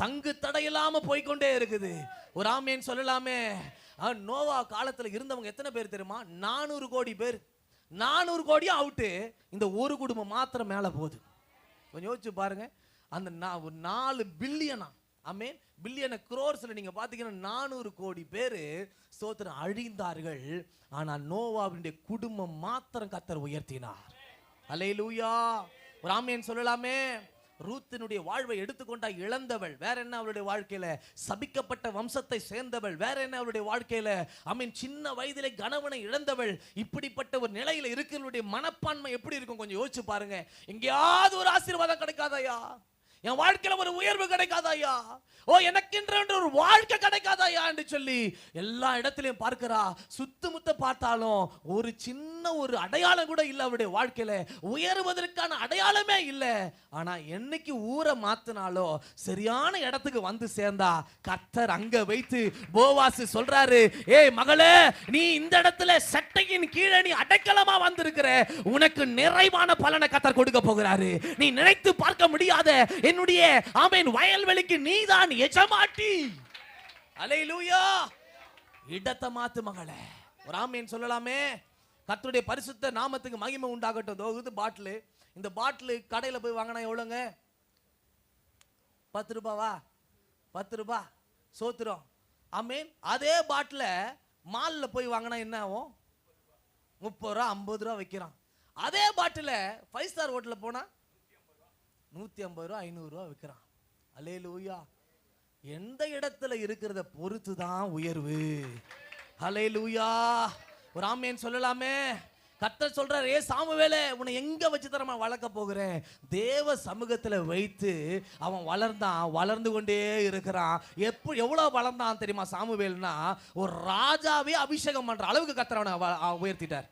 தங்கு தடையில்லாம போய்கொண்டே இருக்குது. ஒரு ஆமென் சொல்லலாமே. நோவா காலத்துல இருந்தவங்க எத்தனை பேர் தெரியுமா? 400 கோடி பேர். 400 கோடியும் அவுட்டு, இந்த ஒரு குடும்பம் மாத்திரம் மேல போகுது. கொஞ்சம் யோசிச்சு பாருங்க. அந்த 4 பில்லியனா, ஆமென், பில்லியன குரோர்ஸ்ல நீங்க பாத்தீங்கன்னா 400 கோடி பேரு ஸ்தோத்திரம் அழிந்தார்கள். ஆனால் நோவாவுடைய குடும்பம் மாத்திரம் கர்த்தர் உயர்த்தினார். அல்லேலூயா. ஒரு ஆமென் சொல்லலாமே. ரூத்தினுடைய வாழ்வை எடுத்துக்கொண்டா இழந்தவள், வேற என்ன அவளுடைய வாழ்க்கையில? சபிக்கப்பட்ட வம்சத்தை சேர்ந்தவள், வேற என்ன அவளுடைய வாழ்க்கையில? ஆமென். சின்ன வயதிலே கணவனை இழந்தவள். இப்படிப்பட்ட ஒரு நிலையில இருக்கிறவளுடைய மனப்பான்மை எப்படி இருக்கும் கொஞ்சம் யோசிச்சு பாருங்க. எங்கேயாவது ஒரு ஆசீர்வாதம் கிடைக்காதயா? என் வாழ்க்கையில ஒரு உயர்வு கிடைக்காதாயா? எனக்கென்ற ஒரு வாழ்க்கை கிடைக்காதாயா என்று சொல்லி எல்லா இடத்திலையும் பார்க்கிறா. சுத்தமுத்த பார்த்தாலும் ஒரு சின்ன ஒரு அடையாளம் கூட இல்ல அவருடைய வாழ்க்கையில. உயர்வதற்கான அடையாளமே இல்ல. ஆனா என்னைக்கு ஊரை மாத்தினாலோ சரியான இடத்துக்கு வந்து சேர்ந்தா கர்த்தர் அங்க வைத்து போவாஸ் சொல்றாரு, மகளே, நீ இந்த இடத்துல சட்டையின் கீழே நீ அடைக்கலமா வந்திருக்கிற, உனக்கு நிறைவான பலனை கர்த்தர் கொடுக்க போகிறாரு. நீ நினைத்து பார்க்க முடியாத என்னுடைய ஆமென் வயல்வெளிக்கு நீதான் எஜமாட்டி. அல்லேலூயா. இடத்தை மாத்து மகளே. ஒரு ஆமென் சொல்லலாமே. கர்த்தருடைய பரிசுத்த நாமத்துக்கு மகிமை உண்டாகட்டும். இது பாட்டில். இந்த பாட்டில் கடையில் போய் வாங்கினா எவ்வளோங்க? 10 ரூபாவா? 10 ரூபாய். சோத்திரம். ஆமென். அதே பாட்டில் மால்ல போய் வாங்கினா என்ன ஆகும்? 30 ரூபா 50 ரூபா வைக்கிறான். அதே பாட்டில் 5 ஸ்டார் ஹோட்டலில் போனா 150 ரூபா 500 ரூபா விற்கிறான். அல்லேலூயா. எந்த இடத்துல இருக்கிறத பொறுத்து தான் உயர்வு. அல்லேலூயா. ஒரு ஆமென் சொல்லலாமே. கர்த்தர் சொல்றார், சாமுவேலே, உன்னை எங்க வச்சு தரமா வளர்க்க போகிறேன்? தேவ சமூகத்துல வைத்து அவன் வளர்ந்தான், வளர்ந்து கொண்டே இருக்கிறான். எவ்வளவு வளர்ந்தான் தெரியுமா? சாமுவேல்னா ஒரு ராஜாவே அபிஷேகம் பண்ற அளவுக்கு கர்த்தர் அவனை உயர்த்திட்டார்.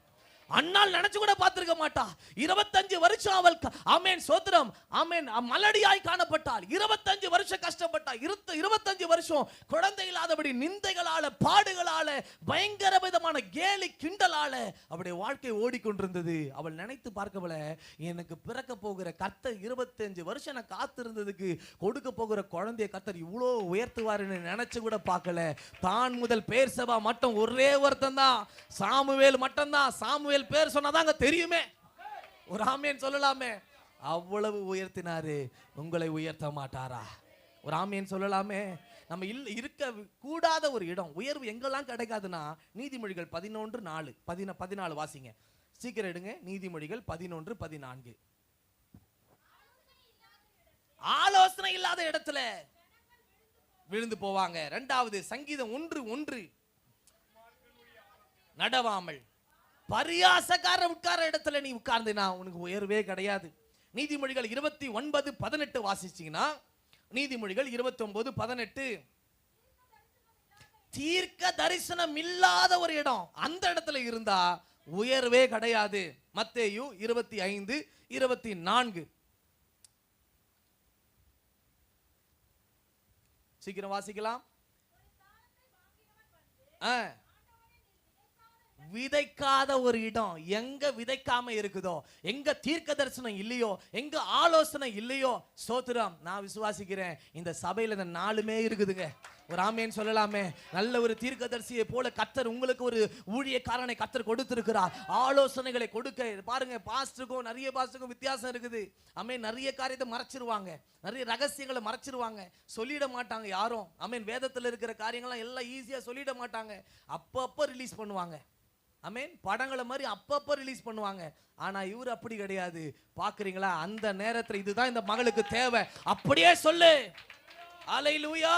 அண்ணால் நினைச்சு கூட பார்த்திருக்க மாட்டா. 25 வருஷம் அவள் ஆமென் சோத்திரம் ஆமென் மலடியாய் காணப்பட்டாள். 25 வருஷம் கஷ்டப்பட்டா. 25 வருஷம் குழந்தை இல்லாதபடி நிந்தைகளால, பாடுகளால, பயங்கர விதமான கேலி கிண்டலால அவளுடைய வாழ்க்கை ஓடிக்கொண்டிருந்தது. அவள் நினைத்து பார்க்கவல, எனக்கு பிறக்க போகிற கர்த்தர் 25 வருஷம் நான் காத்திருந்ததுக்கு கொடுக்க போகிற குழந்தைய கர்த்தர் இவ்வளோ உயர்த்துவாருன்னு நினைச்சு கூட பார்க்கல. தான் முதல் பேர் சபா மட்டும் ஒரே ஒருத்தன் தான், சாமுவேல் மட்டும் தான். சாமுவேல் பேர் சொன்னாதாங்க தெரியுமே. ஒரு ஆமேன் சொல்லலாமே. அவ்வளவு உயர்த்தினாரு. உங்களை உயர்த்த மாட்டாரா? ஒரு ஆமேன் சொல்லலாமே. நம்ம இருக்க கூடாத ஒரு இடம் உயர்வு எங்கெல்லாம் கிடைக்காதுன்னா, நீதிமொழிகள் 11:4 14 வாசிங்க, சீக்கிரம் எடுங்க. நீதிமொழிகள் 11:14. ஆலோசனை இல்லாத இடத்துல விழுந்து போவாங்க. இரண்டாவது சங்கீதம் 1:1, நடவாமல் பரியாசக்கார உட்கார இடத்துல நீ உட்கார்ந்தா உனக்கு உயர்வே கிடையாது. நீதிமொழிகள் 29:18 வாசிச்சீங்கன்னா, நீதிமொழிகள் 29:18, தீர்க்க தரிசனம் இல்லாத ஒரு இடம், அந்த இடத்துல இருந்தா உயர்வே கிடையாது. மத்தேயு 25:24 சீக்கிரம் வாசிக்கலாம். விதைக்காத ஒரு இடம் எங்க விதைக்காம இருக்குதோ, எங்க தீர்க்க தரிசனம் இல்லையோ, எங்க ஆலோசனை இல்லையோ, ஸ்தோத்திரம், நான் விசுவாசிக்கிறேன் இந்த சபையில இந்த நாளுமே இருக்குதுங்க. ஒரு ஆமேன் சொல்லலாமே. நல்ல ஒரு தீர்க்கதரிசியை போல கர்த்தர் உங்களுக்கு ஒரு ஊழியக்காரனை கர்த்தர் கொடுத்திருக்கிறார். ஆலோசனைகளை கொடுக்க பாருங்க. பாஸ்டருக்கும் நிறைய பாஸ்டருக்கும் வித்தியாசம் இருக்குது. ஆமேன். நிறைய காரியத்தை மறைச்சிருவாங்க, நிறைய ரகசியங்களை மறைச்சிருவாங்க, சொல்லிட மாட்டாங்க யாரும். ஆமேன். வேதத்தில் இருக்கிற காரியங்கள்லாம் எல்லாம் ஈஸியா சொல்லிட மாட்டாங்க, அப்பப்போ ரிலீஸ் பண்ணுவாங்க. ஆமேன். படங்களை மாதிரி அப்பப்போ ரிலீஸ் பண்ணுவாங்க. ஆனா இவர் அப்படி கிடையாது. பாக்குறீங்களா, அந்த நேரத்துல இதுதான் இந்த மகளுக்கு தேவை, அப்படியே சொல்லு. அல்லேலூயா.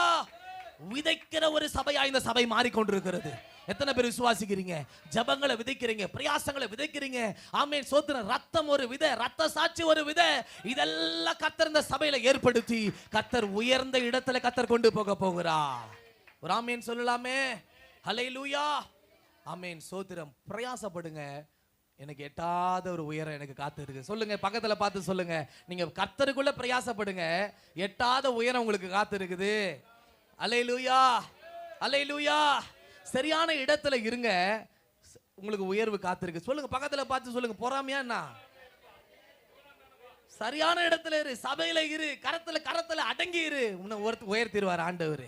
விதைக்கிற ஒரு சபையா இந்த சபை மாறிக்கொண்டிருக்கிறது. எத்தனை பேர் விசுவாசிக்கிறீங்க? ஜபங்களை விதைக்கிறீங்க, பிரயாசங்களை விதைக்கிறீங்க. ஆமென் சோத்திரம். ரத்தம் ஒரு விதை, ரத்த சாட்சி ஒரு விதை. இதெல்லாம் கர்த்தர் இந்த சபையில ஏற்படுத்தி கர்த்தர் உயர்ந்த இடத்துல கர்த்தர் கொண்டு போக போகிறார். ஒரு ஆமென் சொல்லலாமே. அல்லேலூயா. ஆமென் சோத்திரம். பிரயாசப்படுங்க. எனக்கு எட்டாத ஒரு உயரம் எனக்கு காத்து இருக்கு. சொல்லுங்க, பக்கத்துல பார்த்து சொல்லுங்க. நீங்க கர்த்தருக்குள்ள பிரயாசப்படுங்க, எட்டாத உயரம் உங்களுக்கு காத்து இருக்குது. அல்லேலூயா, அல்லேலூயா. சரியான இடத்துல இருங்க, உங்களுக்கு உயர்வு காத்திருக்கு. சொல்லுங்க, பக்கத்துல பார்த்து சொல்லுங்க. பொறாமையா என்ன? சரியான இடத்துல இரு, சபையில இரு, கரத்துல அடங்கி இரு, உன்னை உயர்த்திடுவார் ஆண்டவர்.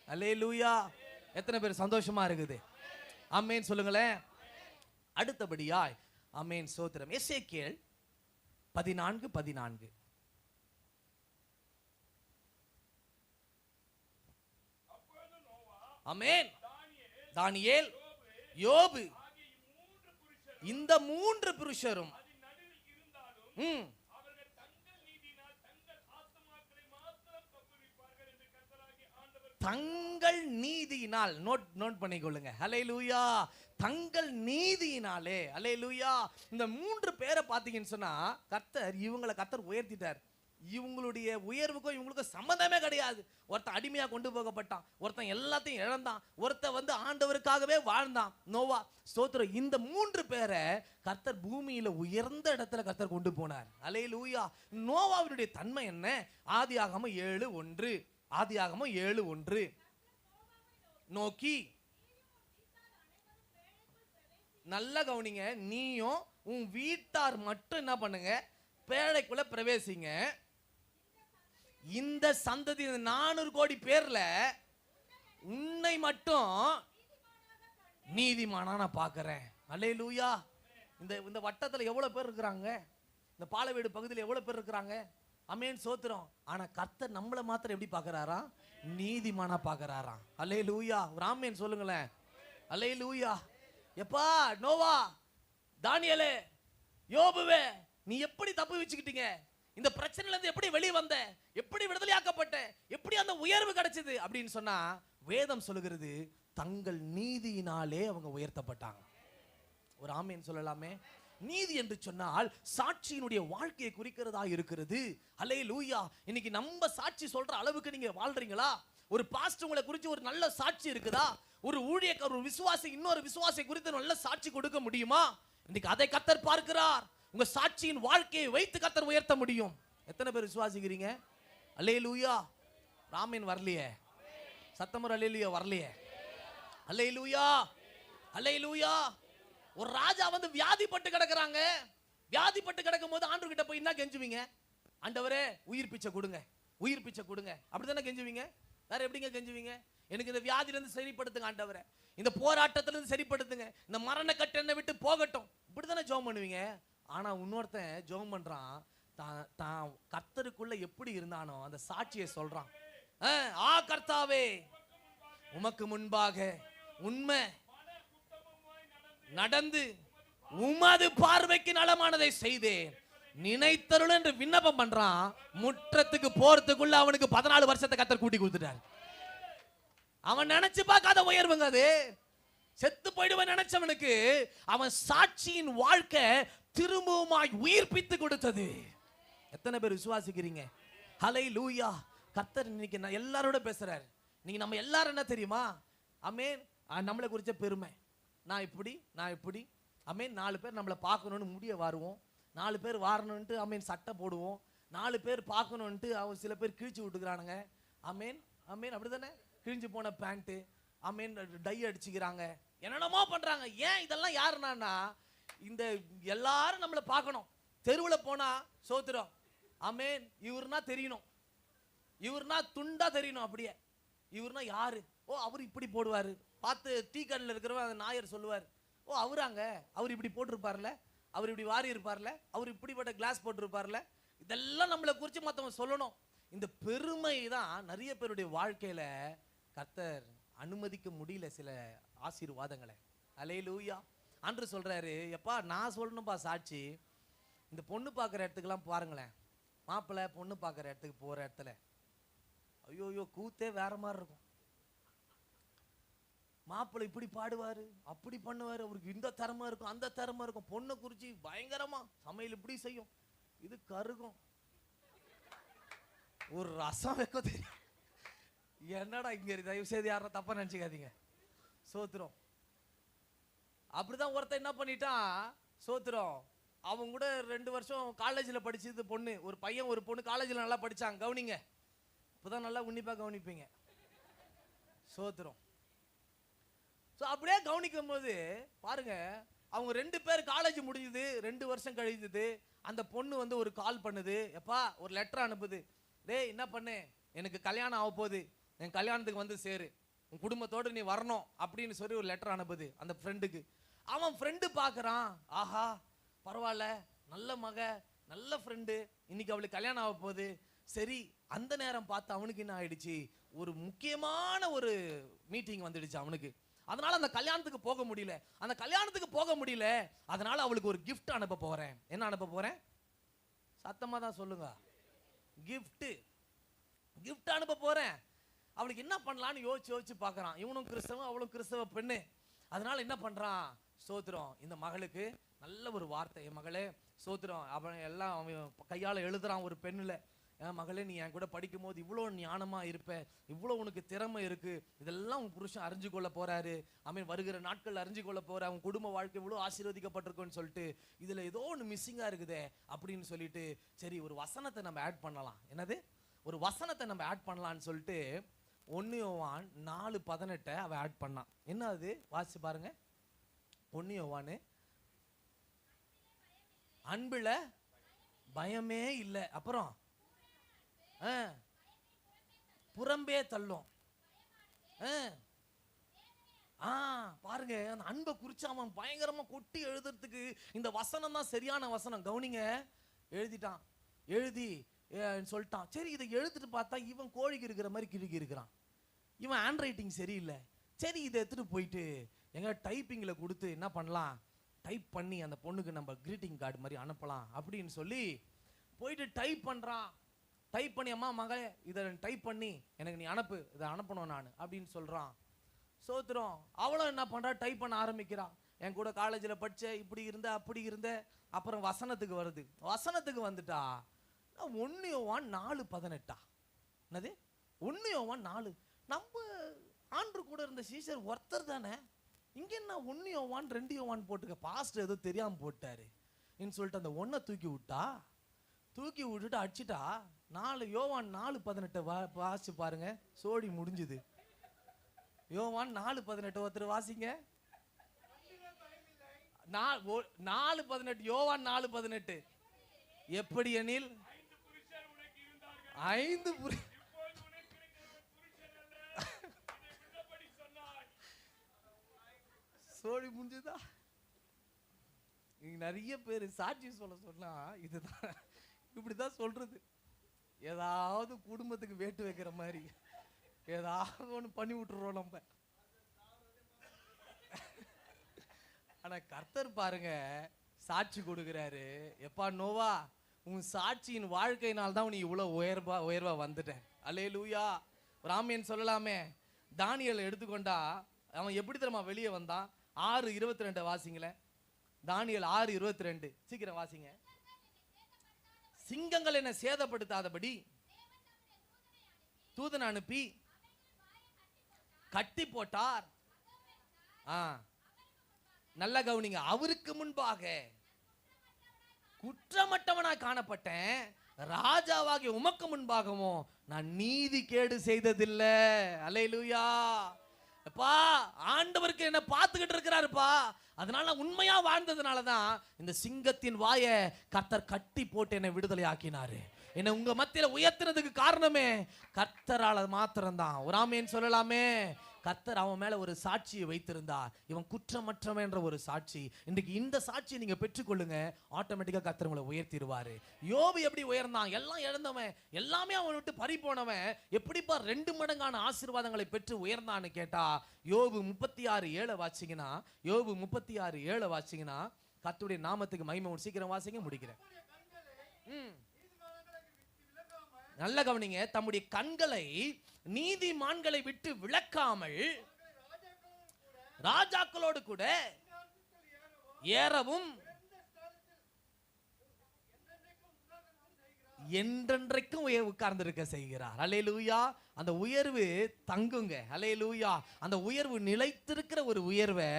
அல்லேலூயா. எத்தனை பேர் சந்தோஷமா இருக்குது? ஆமென் சொல்லுங்களேன். அடுத்தபடியாய் ஆமென் சோத்திரம். எசேக்கியேல் 14:14. ஆமென். தானியேல், யோபு, இந்த 3 புருஷரும் தங்கள் நீதியினால், நோட் பண்ணிக்கொள்ளுங்க. அல்லேலூயா. தங்கள் நீதியினாலே. அல்லேலூயா. இந்த 3 பேரை பார்த்தீங்கன்னு சொன்னா இவங்களை கர்த்தர் உயர்த்திட்டார். இவங்களுடைய உயர்வுக்கும் இவங்களுக்கும் சம்பந்தமே கிடையாது. ஒருத்தன் அடிமையா கொண்டு போகப்பட்டான், ஒருத்தன் எல்லாத்தையும் இழந்தான், ஒருத்தன் ஆண்டவருக்காகவே வாழ்ந்தான், நோவா. ஸ்தோத்திரம். இந்த 3 பேரை கர்த்தர் பூமியில உயர்ந்த இடத்துல கர்த்தர் கொண்டு போனார். அல்லேலூயா. நோவாவினுடைய தன்மை என்ன? ஆதியாகமம் 7:1. ஆதியாகமம் 7:1 நோக்கி, நல்ல கவனிங்க, நீயும் உன் வீட்டார் மட்டும் என்ன பண்ணுங்க? பேழைக்குள்ள பிரவேசிங்க. இந்த சந்ததி 400 கோடி பேர்ல உன்னை மட்டும் நீதிமானா நான் பார்க்கிறேன். அல்லேலூயா. இந்த வட்டத்துல எவ்வளவு பேர் இருக்கிறாங்க? இந்த பாலவேடு பகுதியில் எவ்வளவு பேர் இருக்கிறாங்க? ஆமென் சோத்திரம். ஆனா கர்த்தர் நம்மளை மாத்திரம் எப்படி பார்க்கறாரா? நீதிமானா பார்க்கறாரா? அல்லேலூயா. ஒரு ஆமென் சொல்லுங்களேன். அல்லேலூயா. எப்பா நோவா, தானியேலே, யோபுவே, நீ எப்படி தப்பு வச்சுக்கிட்டீங்க? இந்த பிரச்சனையில இருந்து எப்படி வெளியே வந்த? எப்படி விடுதலையாக்கப்பட்ட? எப்படி அந்த உயர்வு கிடைச்சது அப்படின்னு சொன்னா வேதம் சொல்லுகிறது, தங்கள் நீதியினாலே அவங்க உயர்த்தப்பட்டாங்க. ஒரு ஆமென் சொல்லலாமே. நீதி என்று சொன்னால் சாட்சியினுடைய வாழ்க்கையை குறிக்கிறதா இருக்கிறது. அல்லேலூயா. இன்னைக்கு நம்ம சாட்சி சொல்ற அளவுக்கு நீங்க வாழ்றீங்களா? ஒரு பாஸ்டர் உங்களை குறித்து ஒரு நல்ல சாட்சி இருக்குதா? ஒரு ஊழியக்காரர், ஒரு விசுவாசி இன்னொரு விசுவாசி குறித்து நல்ல சாட்சி கொடுக்க முடியுமா? இன்னைக்கு அதை கர்த்தர் பார்க்கிறார். உங்க சாட்சியின் வாழ்க்கையை வைத்து கர்த்தர் உயர்த்த முடியும். எத்தனை பேர் விசுவாசிக்கிறீங்க? அல்லேலூயா. ராமன் வரலையே, சத்தமர் அல்லேலூயா வரலையே. அல்லேலூயா, அல்லேலூயா. ஒரு ராஜா வந்து வியாதிப்பட்டு கிடக்குறாங்க. வியாதிப்பட்டு கிடக்கும் போது ஆண்டவர் கிட்ட போய் என்ன கெஞ்சுவீங்க? ஆண்டவரே உயிர் பிச்சை கொடுங்க, உயிர் பிச்சை கொடுங்க, அப்படித்தானே கெஞ்சுவீங்க. வேற எப்படிங்க கெஞ்சுவீங்க? எனக்கு இந்த வியாதியில இருந்து சரிப்படுத்துங்க ஆண்டவரே, இந்த போராட்டத்துல இருந்து சரிப்படுத்துங்க, இந்த மரண கட்டு என்னை விட்டு போகட்டும், இப்படித்தானே ஜெபம் பண்ணுவீங்க. ஆனா இன்னொருத்தன் ஜெபம் பண்றான், தான் கர்த்தருக்குள்ள எப்படி இருந்தானோ அந்த சாட்சியை சொல்றான். ஆ கர்த்தாவே, உமக்கு முன்பாக உண்மை நடந்து உமது பார்வைக்கு நலமானதை செய்தேன், நினைத்தருள் என்று விண்ணப்பம் பண்றான். முற்றத்துக்கு போறதுக்குள்ள அவனுக்கு 14 வருஷத்தை கர்த்தர் கூட்டி கொடுத்துட்டார். அவன் நினைச்சு பார்க்காத உயர்வுங்க அது. செத்து போயிடுவன் நினைச்சவனுக்கு அவன் சாட்சியின் வாழ்க்கை திரும்பவுமாய் உயிர்ப்பித்து கொடுத்தது. எத்தனை பேர் விசுவாசிக்கிறீங்க? ஹல்லேலூயா. கர்த்தர் இன்னைக்கு எல்லாரோட பேசுறாரு. நீங்க நம்ம எல்லாரும் என்ன தெரியுமா? ஆமென். நம்மளை குறிச்ச பெருமை, நான் இப்படி ஆமென். 4 பேர் நம்மளை பார்க்கணும்னு முடிய வாருவோம், 4 பேர் வாரணும்ட்டு ஆமென் சட்டை போடுவோம், 4 பேர் பார்க்கணும்ட்டு அவன் சில பேர் கிழிச்சு விட்டுக்கிறானுங்க. ஆமென் ஆமென். அப்படிதானே? கிழிஞ்சு போன பேண்ட் ஆமென், டை அடிச்சுக்கிறாங்க, என்னென்னமோ பண்றாங்க. ஏன் இதெல்லாம் யாருன்னா, இந்த எல்லாரும் நம்மளை பார்க்கணும். தெருவில் போனா சோத்திரம் ஆமென், இவர்னா தெரியணும், இவர்னா துண்டா தெரியணும். அப்படியே இவர்னா யாரு? ஓ அவர் இப்படி போடுவாரு. பார்த்து டீ கடையில் இருக்கிறவன் அந்த நாயர் சொல்லுவார், ஓ அவராங்க, அவர் இப்படி போட்டிருப்பார்ல, அவர் இப்படி வாரி இருப்பார்ல, அவர் இப்படிப்பட்ட கிளாஸ் போட்டிருப்பார்ல. இதெல்லாம் நம்மளை குறித்து மற்றவங்க சொல்லணும். இந்த பெருமை தான் நிறைய பேருடைய வாழ்க்கையில கர்த்தர் அனுமதிக்க முடியல சில ஆசீர்வாதங்களை. அல்லேலூயா. அன்று சொல்றாரு, எப்பா நான் சொல்லணும்பா சாட்சி. இந்த பொண்ணு பார்க்குற இடத்துக்குலாம் பாருங்களேன், மாப்பிள்ளை பொண்ணு பார்க்குற இடத்துக்கு போகிற இடத்துல ஐயோ கூத்தே வேற மாதிரி இருக்கும். மாப்பிள்ளை இப்படி பாடுவாரு, அப்படி பண்ணுவாரு, அவருக்கு இந்த திறமை இருக்கும், அந்த திறமை இருக்கும். பொண்ணை குறிச்சு பயங்கரமா சமையல் இப்படி செய்யும், இது கருகும், ஒரு ரசம் வைக்க தெரியும். என்னடா இங்க தயவு செய்து யாரும் தப்பா நினைச்சுக்காதீங்க. சோத்திரம். அப்படிதான் ஒருத்தன் என்ன பண்ணிட்டான், சோத்திரம் அவங்க கூட 2 வருஷம் காலேஜில் படிச்சது பொண்ணு, ஒரு பையன் ஒரு பொண்ணு காலேஜில் நல்லா படிச்சாங்க. கவனிங்க, இப்போதான் நல்லா உன்னிப்பா கவனிப்பீங்க. சோத்திரம். ஸோ அப்படியே கவனிக்கும் போது பாருங்க, அவங்க 2 பேர் காலேஜ் முடிஞ்சது, 2 வருஷம் கழிஞ்சது. அந்த பொண்ணு வந்து ஒரு கால் பண்ணுது, எப்பா ஒரு லெட்டர் அனுப்புது, டேய் என்ன பண்ணு, எனக்கு கல்யாணம் ஆக போகுது, என் கல்யாணத்துக்கு வந்து சேரு, உன் குடும்பத்தோடு நீ வரணும் அப்படின்னு சொல்லி ஒரு லெட்டர் அனுப்புது அந்த ஃப்ரெண்டுக்கு. அவன் ஃப்ரெண்டு பார்க்குறான், ஆஹா பரவாயில்ல, நல்ல மக, நல்ல ஃப்ரெண்டு, இன்னைக்கு அவளுக்கு கல்யாணம் ஆக போகுது. சரி, அந்த நேரம் பார்த்து அவனுக்கு என்ன ஆயிடுச்சு, ஒரு முக்கியமான ஒரு மீட்டிங் வந்துடுச்சு அவனுக்கு. அதனால அந்த கல்யாணத்துக்கு போக முடியல. அந்த கல்யாணத்துக்கு போக முடியல, அதனால அவளுக்கு ஒரு கிஃப்ட் அனுப்ப போறேன். என்ன அனுப்ப போறேன்? சத்தமா தான் சொல்லுங்க. கிஃப்ட் அனுப்ப போறேன். அவளுக்கு என்ன பண்ணலான்னு யோசிச்சு பார்க்கறான். இவனும் கிறிஸ்தவன், அவளும் கிறிஸ்தவ பெண்ணு. அதனால என்ன பண்றான், சோத்திரம் இந்த மகளுக்கு நல்ல ஒரு வார்த்தை, என் மகளே சோத்திரம், அவன் எல்லாம் அவன் கையால் எழுதுறான் ஒரு பெண்ணுல, என் மகளே நீ என் கூட படிக்கும் போது இவ்வளோ ஞானமா இருப்ப, இவ்வளோ உனக்கு திறமை இருக்கு, இதெல்லாம் உன் புருஷன் அறிஞ்சு கொள்ள போறாரு, அவன் வருகிற நாட்கள் அறிஞ்சு கொள்ள போற, அவன் குடும்ப வாழ்க்கை இவ்வளோ ஆசீர்வதிக்கப்பட்டிருக்குன்னு சொல்லிட்டு இதுல ஏதோ ஒன்று மிஸ்ஸிங்கா இருக்குதே அப்படின்னு சொல்லிட்டு, சரி ஒரு வசனத்தை நம்ம ஆட் பண்ணலாம். என்னது? ஒரு வசனத்தை நம்ம ஆட் பண்ணலான்னு சொல்லிட்டு 1 யோவான் 4:18 அவ ஆட் பண்ணான். என்ன அது? வாசிச்சு பாருங்க. 1 யோவான், அன்புல பயமே இல்லை, அப்புறம் புறம்பே தள்ளும். பாருங்க, அந்த அன்பை குறிச்சு அவன் பயங்கரமா கொட்டி எழுதுறதுக்கு இந்த வசனம் தான் சரியான வசனம். கவனிங்க, எழுதிட்டான். எழுதி சொல்லிட்டான். சரி, இதை எழுதிட்டு பார்த்தா இவன் கோழிக்கு இருக்கிற மாதிரி கிறுக்கி இருக்கிறான், இவன் ஹேண்ட் ரைட்டிங் சரியில்லை. சரி, இதை எடுத்துட்டு போயிட்டு எங்க டைப்பிங்ல கொடுத்து என்ன பண்ணலாம், டைப் பண்ணி அந்த பொண்ணுக்கு நம்ம கிரீட்டிங் கார்டு மாதிரி அனுப்பலாம் அப்படின்னு சொல்லி போயிட்டு டைப் பண்றான். டைப் பண்ணி, அம்மா மகளே இதை டைப் பண்ணி எனக்கு நீ அனுப்பு, இதை அனுப்பணும் நான் அப்படின்னு சொல்றான். சோத்திரம். அவளும் என்ன பண்றா, டைப் பண்ண ஆரம்பிக்கிறான். என் கூட காலேஜில் படிச்ச, இப்படி இருந்த அப்படி இருந்த. அப்புறம் வசனத்துக்கு வருது. வசனத்துக்கு வந்துட்டா 1 யோவான் 4:18. என்னது? 1 யோவான் 4. நம்ம ஆண்டு கூட இருந்த சீசர் ஒருத்தர் தானே, இங்க என்ன 1 யோவான் 2 யோவான் போட்டுக்க, பாஸ்டர் ஏதோ தெரியாம போட்டாரு ன்னு சொல்லிட்டு அந்த 1 தூக்கி விட்டுட்டு அடிச்சிட்டா 4 யோவான் 4:18 வாசிச்சு பாருங்க, சோடி முடிஞ்சுது. யோவான் 4:18 ஒருத்தர் வாசிங்க. 4:18 யோவான் 4:18. எப்படி எனில் 5 சோடி முடிஞ்சுதா? நிறைய பேர் சாட்சி சொன்னா இதுதான், இப்படிதான் சொல்றது. ஏதாவது குடும்பத்துக்கு வேட்டு வைக்கிற மாதிரி ஏதாவது ஒண்ணு பண்ணி விட்டுறோம் நம்ம. ஆனா கர்த்தர் பாருங்க சாட்சி கொடுக்கிறாரு. எப்பா நோவா, உன் சாட்சியின் வாழ்க்கையினால் தான் நீ இவ்வளவு உயர்வா வந்துட்டேன். அல்லேலூயா. ராமியன் சொல்லலாமே. தானியேல் எடுத்துக்கொண்டா அவன் எப்படி தெரியுமா வெளியே வந்தான்? 6:22 வாசிங்களேன். தானியேல் 6:22 சீக்கிரம் வாசிங்க. சிங்கங்கள் என்ன சேதப்படுத்தாதபடி தூதன் அனுப்பி கட்டி போட்டார். நல்ல கவனிங்க. அவருக்கு முன்பாக குற்றமற்றவனாய் காணப்பட்டேன், ராஜாவாகிய உமக்கு முன்பாகவும் நான் நீதி கேடு செய்ததில்லை. அல்லேலூயா. அப்பா, ஆண்டவருக்கு என்ன பார்த்துக்கிட்டு இருக்கிறாருப்பா. அதனால உண்மையா வாழ்ந்ததுனாலதான் இந்த சிங்கத்தின் வாயை கர்த்தர் கட்டி போட்டு என்னை விடுதலை ஆக்கினாரு. என்னை உங்க மத்தியில உயர்த்தினதுக்கு காரணமே கர்த்தரால மாத்திரம்தான். ஒரு ஆமென் சொல்லலாமே. கர்த்தர் அவன் மேல ஒரு சாட்சியை வைத்திருந்தார். இவன் குற்றமற்றவன் என்ற ஒரு சாட்சி. இன்றைக்கு இந்த சாட்சியை நீங்க பெற்றுக்கொள்ளுங்க, ஆட்டோமேட்டிக்கா கர்த்தர் உங்களை உயர்த்திடுவாரு. யோபு எப்படி உயர்ந்தான்? எல்லாம் இழந்தவன், எல்லாமே அவனை விட்டு பறி போனவன், எப்படிப்பா 2 மடங்கான ஆசீர்வாதங்களை பெற்று உயர்ந்தான்னு கேட்டா, யோபு 36:7 வாசிங்கன்னா, யோபு 36:7 வாசிங்கன்னா, கர்த்தருடைய நாமத்துக்கு மகிமை. சீக்கிரம் வாசிங்க, முடிக்கிறேன். நல்ல கவனிங்க. தம்முடைய கண்களை நீதிமான்களை விட்டு விலக்காமல் ராஜாக்களோடு கூட ஏறவும் என்றென்றைக்கும் உட்கார்ந்திருக்க செய்கிறார். அல்லேலூயா. அந்த உயர்வு தங்குங்க. அல்லேலூயா. அந்த உயர்வு நிலைத்திருக்கிற ஒரு உயர்வை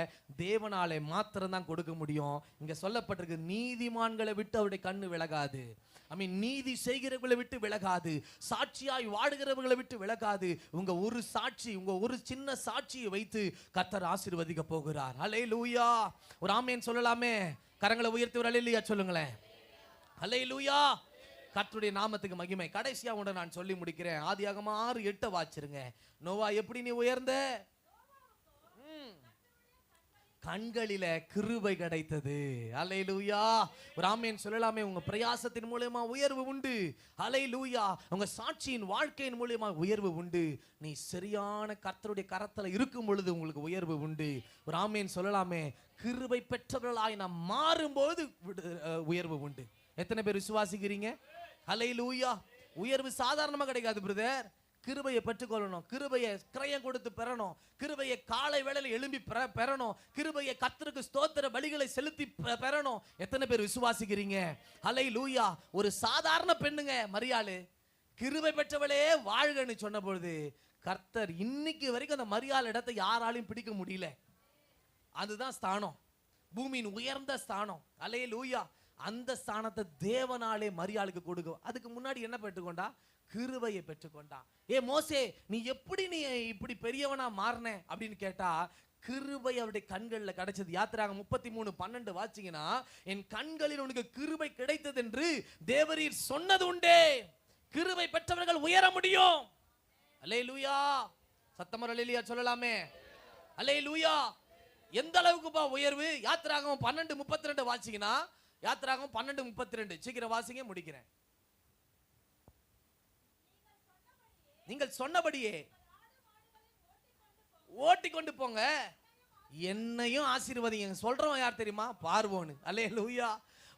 தேவனாலே மாத்திரம் தான் கொடுக்க முடியும். இங்க சொல்லப்பட்டிருக்கு, நீதிமான்களை விட்டு அவருடைய கண்ணு விலகாது. நீதி செய்கிறவர்களை விட்டு விலகாது, சாட்சியாய் வாடுகிறவர்களை விட்டு விலகாது. உங்க ஒரு சாட்சி, உங்க ஒரு சின்ன சாட்சியை வைத்து கர்த்தர் ஆசீர்வதிக்க போகிறார். அல்லேலூயா. ஒரு ஆமென் சொல்லலாமே. கரங்களை உயர்த்தி ஒரு அல்லேலூயா சொல்லுங்களேன். அல்லேலூயா. கர்த்தருடைய நாமத்துக்கு மகிமை. கடைசியா உடனே நான் சொல்லி முடிக்கிறேன். ஆதியாகமம் 6:8 வாசிருங்க. நோவா எப்படி நீ உயர்ந்த? கண்களில கிருபை கிடைத்தது. அல்லேலூயா. ஒரு ஆமென் சொல்லலாமே. உங்க பிரயாசத்தின் மூலமா உயர்வு உண்டு. அல்லேலூயா. உங்க சாட்சியின் வாழ்க்கையின் மூலமா உயர்வு உண்டு. நீ சரியான கர்த்தருடைய கரத்துல இருக்கும் பொழுது உங்களுக்கு உயர்வு உண்டு. ஒரு ஆமென் சொல்லலாமே. கிருபை பெற்றவர்களாய் நாம் மாறும்போது உயர்வு உண்டு. எத்தனை பேர் விசுவாசிக்கிறீங்க? அல்லேலூயா. உயர்வு சாதாரணமா கிடைக்காது பிரதர். கிருபையை பெற்றுக்கொள்ளணும், கிருபையை கிரயம் கொடுத்து பெறணும், கிருபையை காலை வேளையில எழும்பி பெறணும், கிருபையை கர்த்தருக்கு ஸ்தோத்திர பலிகளை செலுத்தி பெறணும். எத்தனை பேர் விசுவாசிக்கிறீங்க? அல்லேலூயா. ஒரு சாதாரண பெண்ணுங்க மரியாளு, கிருபை பெற்றவளே வாழ்கன்னு சொன்ன பொழுது கர்த்தர் இன்னைக்கு வரைக்கும் அந்த மரியாள் இடத்தை யாராலையும் பிடிக்க முடியல. அதுதான் ஸ்தானம், பூமியின் உயர்ந்த ஸ்தானம். அல்லேலூயா. அந்த ஸ்தானத்தை தேவனாலே மரியாளுக்கு கொடுக்கும். அதுக்கு முன்னாடி என்ன பெற்றுக்கொண்டா? கிருபையை பெற்றுக்கொண்டா. மோசே, நீ எப்படி நீ இப்படி பெரியவனா மாறின அப்படின்னு கேட்டா, கிருபை அவருடைய கண்கள்ல கிடைச்சது. யாத்திராகமம் 33:12 வாசிங்கன்னா, என் கண்களில் உனக்கு கிருபை கிடைத்தது என்று தேவரீர் சொன்னது உண்டே. கிருபை பெற்றவர்கள் உயர முடியும். அல்லேலூயா. சத்தமர் அல்லேலூயா சொல்லலாமே. அல்லேலூயா. எந்த அளவுக்குப்பா உயர்வு? யாத்திராகமம் 12:32 வாசிங்கன்னா, யாத்திராகமம் 12:32 சீக்கிரம் வாசிங்க, முடிக்கிறேன். நீங்கள் சொன்னபடியே ஓட்டிக்கொண்டு போங்க, என்னையும் ஆசீர்வதிங்க. சொல்றவன் யார் தெரியுமா? பார்வோன். அல்லேலூயா.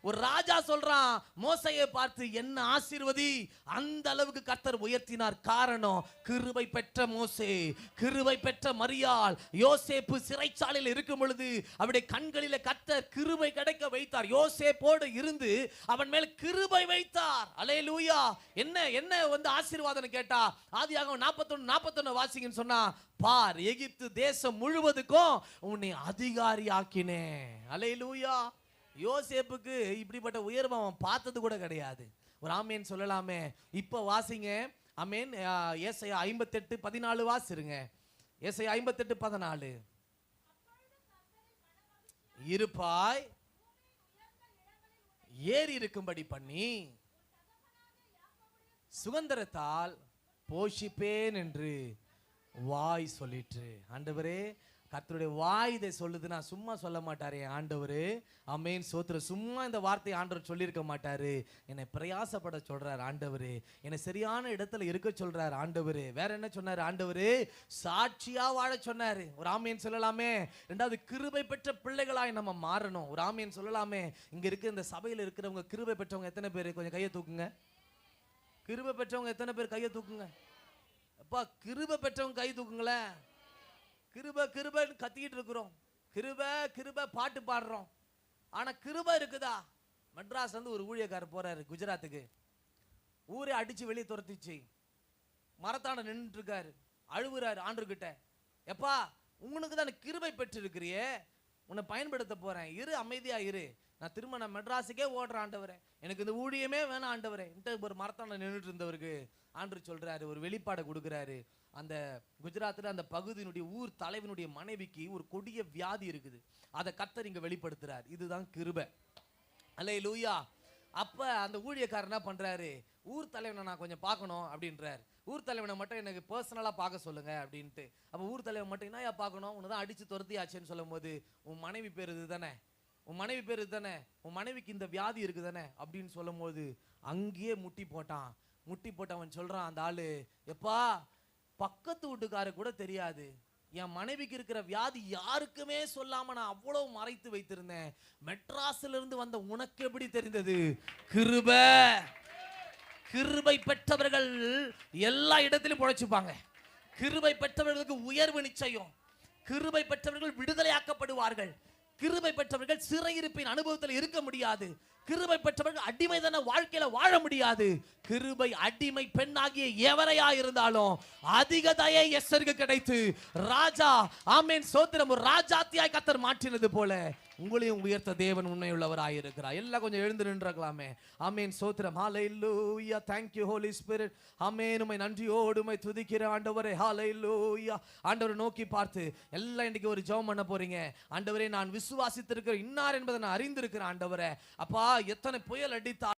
ஒரு ராஜா சொல்றான் மோசையை பார்த்து என்ன ஆசீர்வதி. அந்த அளவுக்கு கர்த்தர் உயர்த்தினார். காரணம் கிருபை பெற்ற மோசே, கிருபை பெற்ற மரியாள். யோசேப்பு சிறைச்சாலையில் இருக்கும் பொழுது அவருடைய கண்களிலே கர்த்தர் கிருபை கிடைக்க வைத்தார். யோசேப்போடு இருந்து அவன் மேல் கிருபை வைத்தார். அல்லேலூயா. என்ன ஆசீர்வாதம் கேட்டா ஆதியாகமம் 41:41 வாசிங்கன்னு சொன்னா, பார் எகிப்து தேசம் முழுவதுக்கும் உன்னை அதிகாரி ஆக்கினேன். அல்லேலூயா. யோசேப்புக்கு இப்படிப்பட்ட உயர்வை அவன் பார்த்தது கூட கிடையாது. ஒரு ஆமேன் சொல்லலாமே. இப்ப வாசிங்க. ஆமேன். ஏசாயா 58:14 வாசிருங்க. ஏசாயா 58:14. இருப்பாய் ஏறி இருக்கும்படி பண்ணி சுதந்திரத்தால் போஷிப்பேன் என்று வாய் சொல்லிற்று. ஆண்டவரே, கர்த்தருடைய வாய் இதை சொல்லுது. நான் சும்மா சொல்ல மாட்டாரு ஆண்டவரு. ஆமென் ஸ்தோத்திரம். சும்மா இந்த வார்த்தையை ஆண்டவர் சொல்லியிருக்க மாட்டாரு. என்னை பிரயாசப்பட சொல்றாரு ஆண்டவரு. என்னை சரியான இடத்துல இருக்க சொல்றாரு ஆண்டவரு. வேற என்ன சொன்னாரு ஆண்டவரு? சாட்சியா வாழ சொன்னாரு. ஒரு ஆமேன் சொல்லலாமே. ரெண்டாவது, கிருபை பெற்ற பிள்ளைகளாய் நம்ம மாறணும். ஒரு ஆமேன் சொல்லலாமே. இங்க இருக்க இந்த சபையில் இருக்கிறவங்க கிருபை பெற்றவங்க எத்தனை பேர்? கொஞ்சம் கையை தூக்குங்க. கிருபை பெற்றவங்க எத்தனை பேர்? கையை தூக்குங்க. அப்பா, கிருபை பெற்றவங்க கை தூக்குங்களேன். கிருபை கிருபைன்னு கத்திக்கிட்டு இருக்கிறோம். கிருபை கிருபை பாட்டு பாடுறோம். ஆனா கிருபை இருக்குதா? மெட்ராஸ்ல இருந்து ஒரு ஊழியக்காரர் போறாரு குஜராத்துக்கு. ஊரே அடிச்சு வெளியே துரத்திச்சு. மரத்தாண்ட நின்றுட்டு இருக்காரு. அழுவுறாரு ஆண்டவர்கிட்ட. எப்பா, உங்களுக்கு தான் கிருபை பெற்று இருக்கிறியே, உன்னை பயன்படுத்த போறேன், இரு, அமைதியா இரு. நான் மெட்ராஸுக்கே ஓடுறேன் ஆண்டவரே, எனக்கு இந்த ஊழியமே வேணாம் ஆண்டவரே. ஒரு மரத்தாண்ட நின்றுட்டு இருந்தவருக்கு ஆண்டவர் சொல்றாரு, ஒரு வெளிப்பாடை கொடுக்குறாரு. அந்த குஜராத்தில் அந்த பகுதியினுடைய ஊர் தலைவனுடைய மனைவிக்கு ஒரு கொடிய வியாதி இருக்குது. அதை கர்த்தர் இங்க வெளிப்படுத்துறார். இதுதான் கிருபை. அல்லேலூயா. அப்ப அந்த ஊழியக்காரர் என்ன பண்றாரு? ஊர் தலைவனை நான் கொஞ்சம் பார்க்கணும் அப்படின்றார். ஊர் தலைவனை மட்டும் எனக்கு பர்சனலா பார்க்க சொல்லுங்க அப்படின்ட்டு. அப்ப ஊர் தலைவன் மட்டும் என்ன பார்க்கணும்? உன்னதான் அடிச்சு துரத்தியாச்சேன்னு சொல்லும் போது, உன் மனைவி பேர் இது தானே, உன் மனைவி பேர் இது தானே, உன் மனைவிக்கு இந்த வியாதி இருக்குது தானே அப்படின்னு சொல்லும் போது அங்கேயே முட்டி போட்டான். முட்டி போட்டவன் சொல்றான் அந்த ஆளு, எப்பா, பக்கத்து வீட்டுக்காரு கூட தெரியாது, என் மனைவிக்கு இருக்கிற வியாதி யாருக்குமே சொல்லாம நான் அவ்வளவு மறைத்து வைத்திருந்தேன். மெட்ராஸ்ல இருந்து வந்த உனக்கு எப்படி தெரிந்தது? கிருபை. கிருபை பெற்றவர்கள் எல்லா இடத்திலும் பொழைச்சுப்பாங்க. கிருபை பெற்றவர்களுக்கு உயர்வு நிச்சயம். கிருபை பெற்றவர்கள் விடுதலையாக்கப்படுவார்கள். கிருபை பெற்றவர்கள் சிறையிருப்பின் அனுபவத்தில் இருக்க முடியாது. கிருபை பெற்றவர்கள் அடிமைதான வாழ்க்கையில வாழ முடியாது. கிருபை அடிமை பெண்ணாகிய எவரையா இருந்தாலும் அதிக தயை எஸ்தருக்கு கிடைத்து ராஜா, ஆமென் ஸ்தோத்திரம், ஒரு ராஜாத்தியாய் கர்த்தர் மாற்றினது போல உங்களையும் உயர்த்த தேவன் உண்மையுள்ளவராய் இருக்கிறார். எல்லாம் கொஞ்சம் எழுந்து நின்றுக்கலாமே. ஆமென் ஸ்தோத்திரம். ஹல்லேலூயா. thank you holy spirit. ஆமென். உம்மை நன்றியோடு உம்மை துதிக்கிற ஆண்டவரே. ஹல்லேலூயா. ஆண்டவரை நோக்கி பார்த்து எல்லாம் இன்னைக்கு ஒரு ஜெபம் பண்ண போறீங்க. ஆண்டவரே, நான் விசுவாசித்திருக்கிற இன்னார் என்பதை நான் அறிந்திருக்கிறேன் ஆண்டவரே. அப்பா, எத்தனை புயல் அடித்தா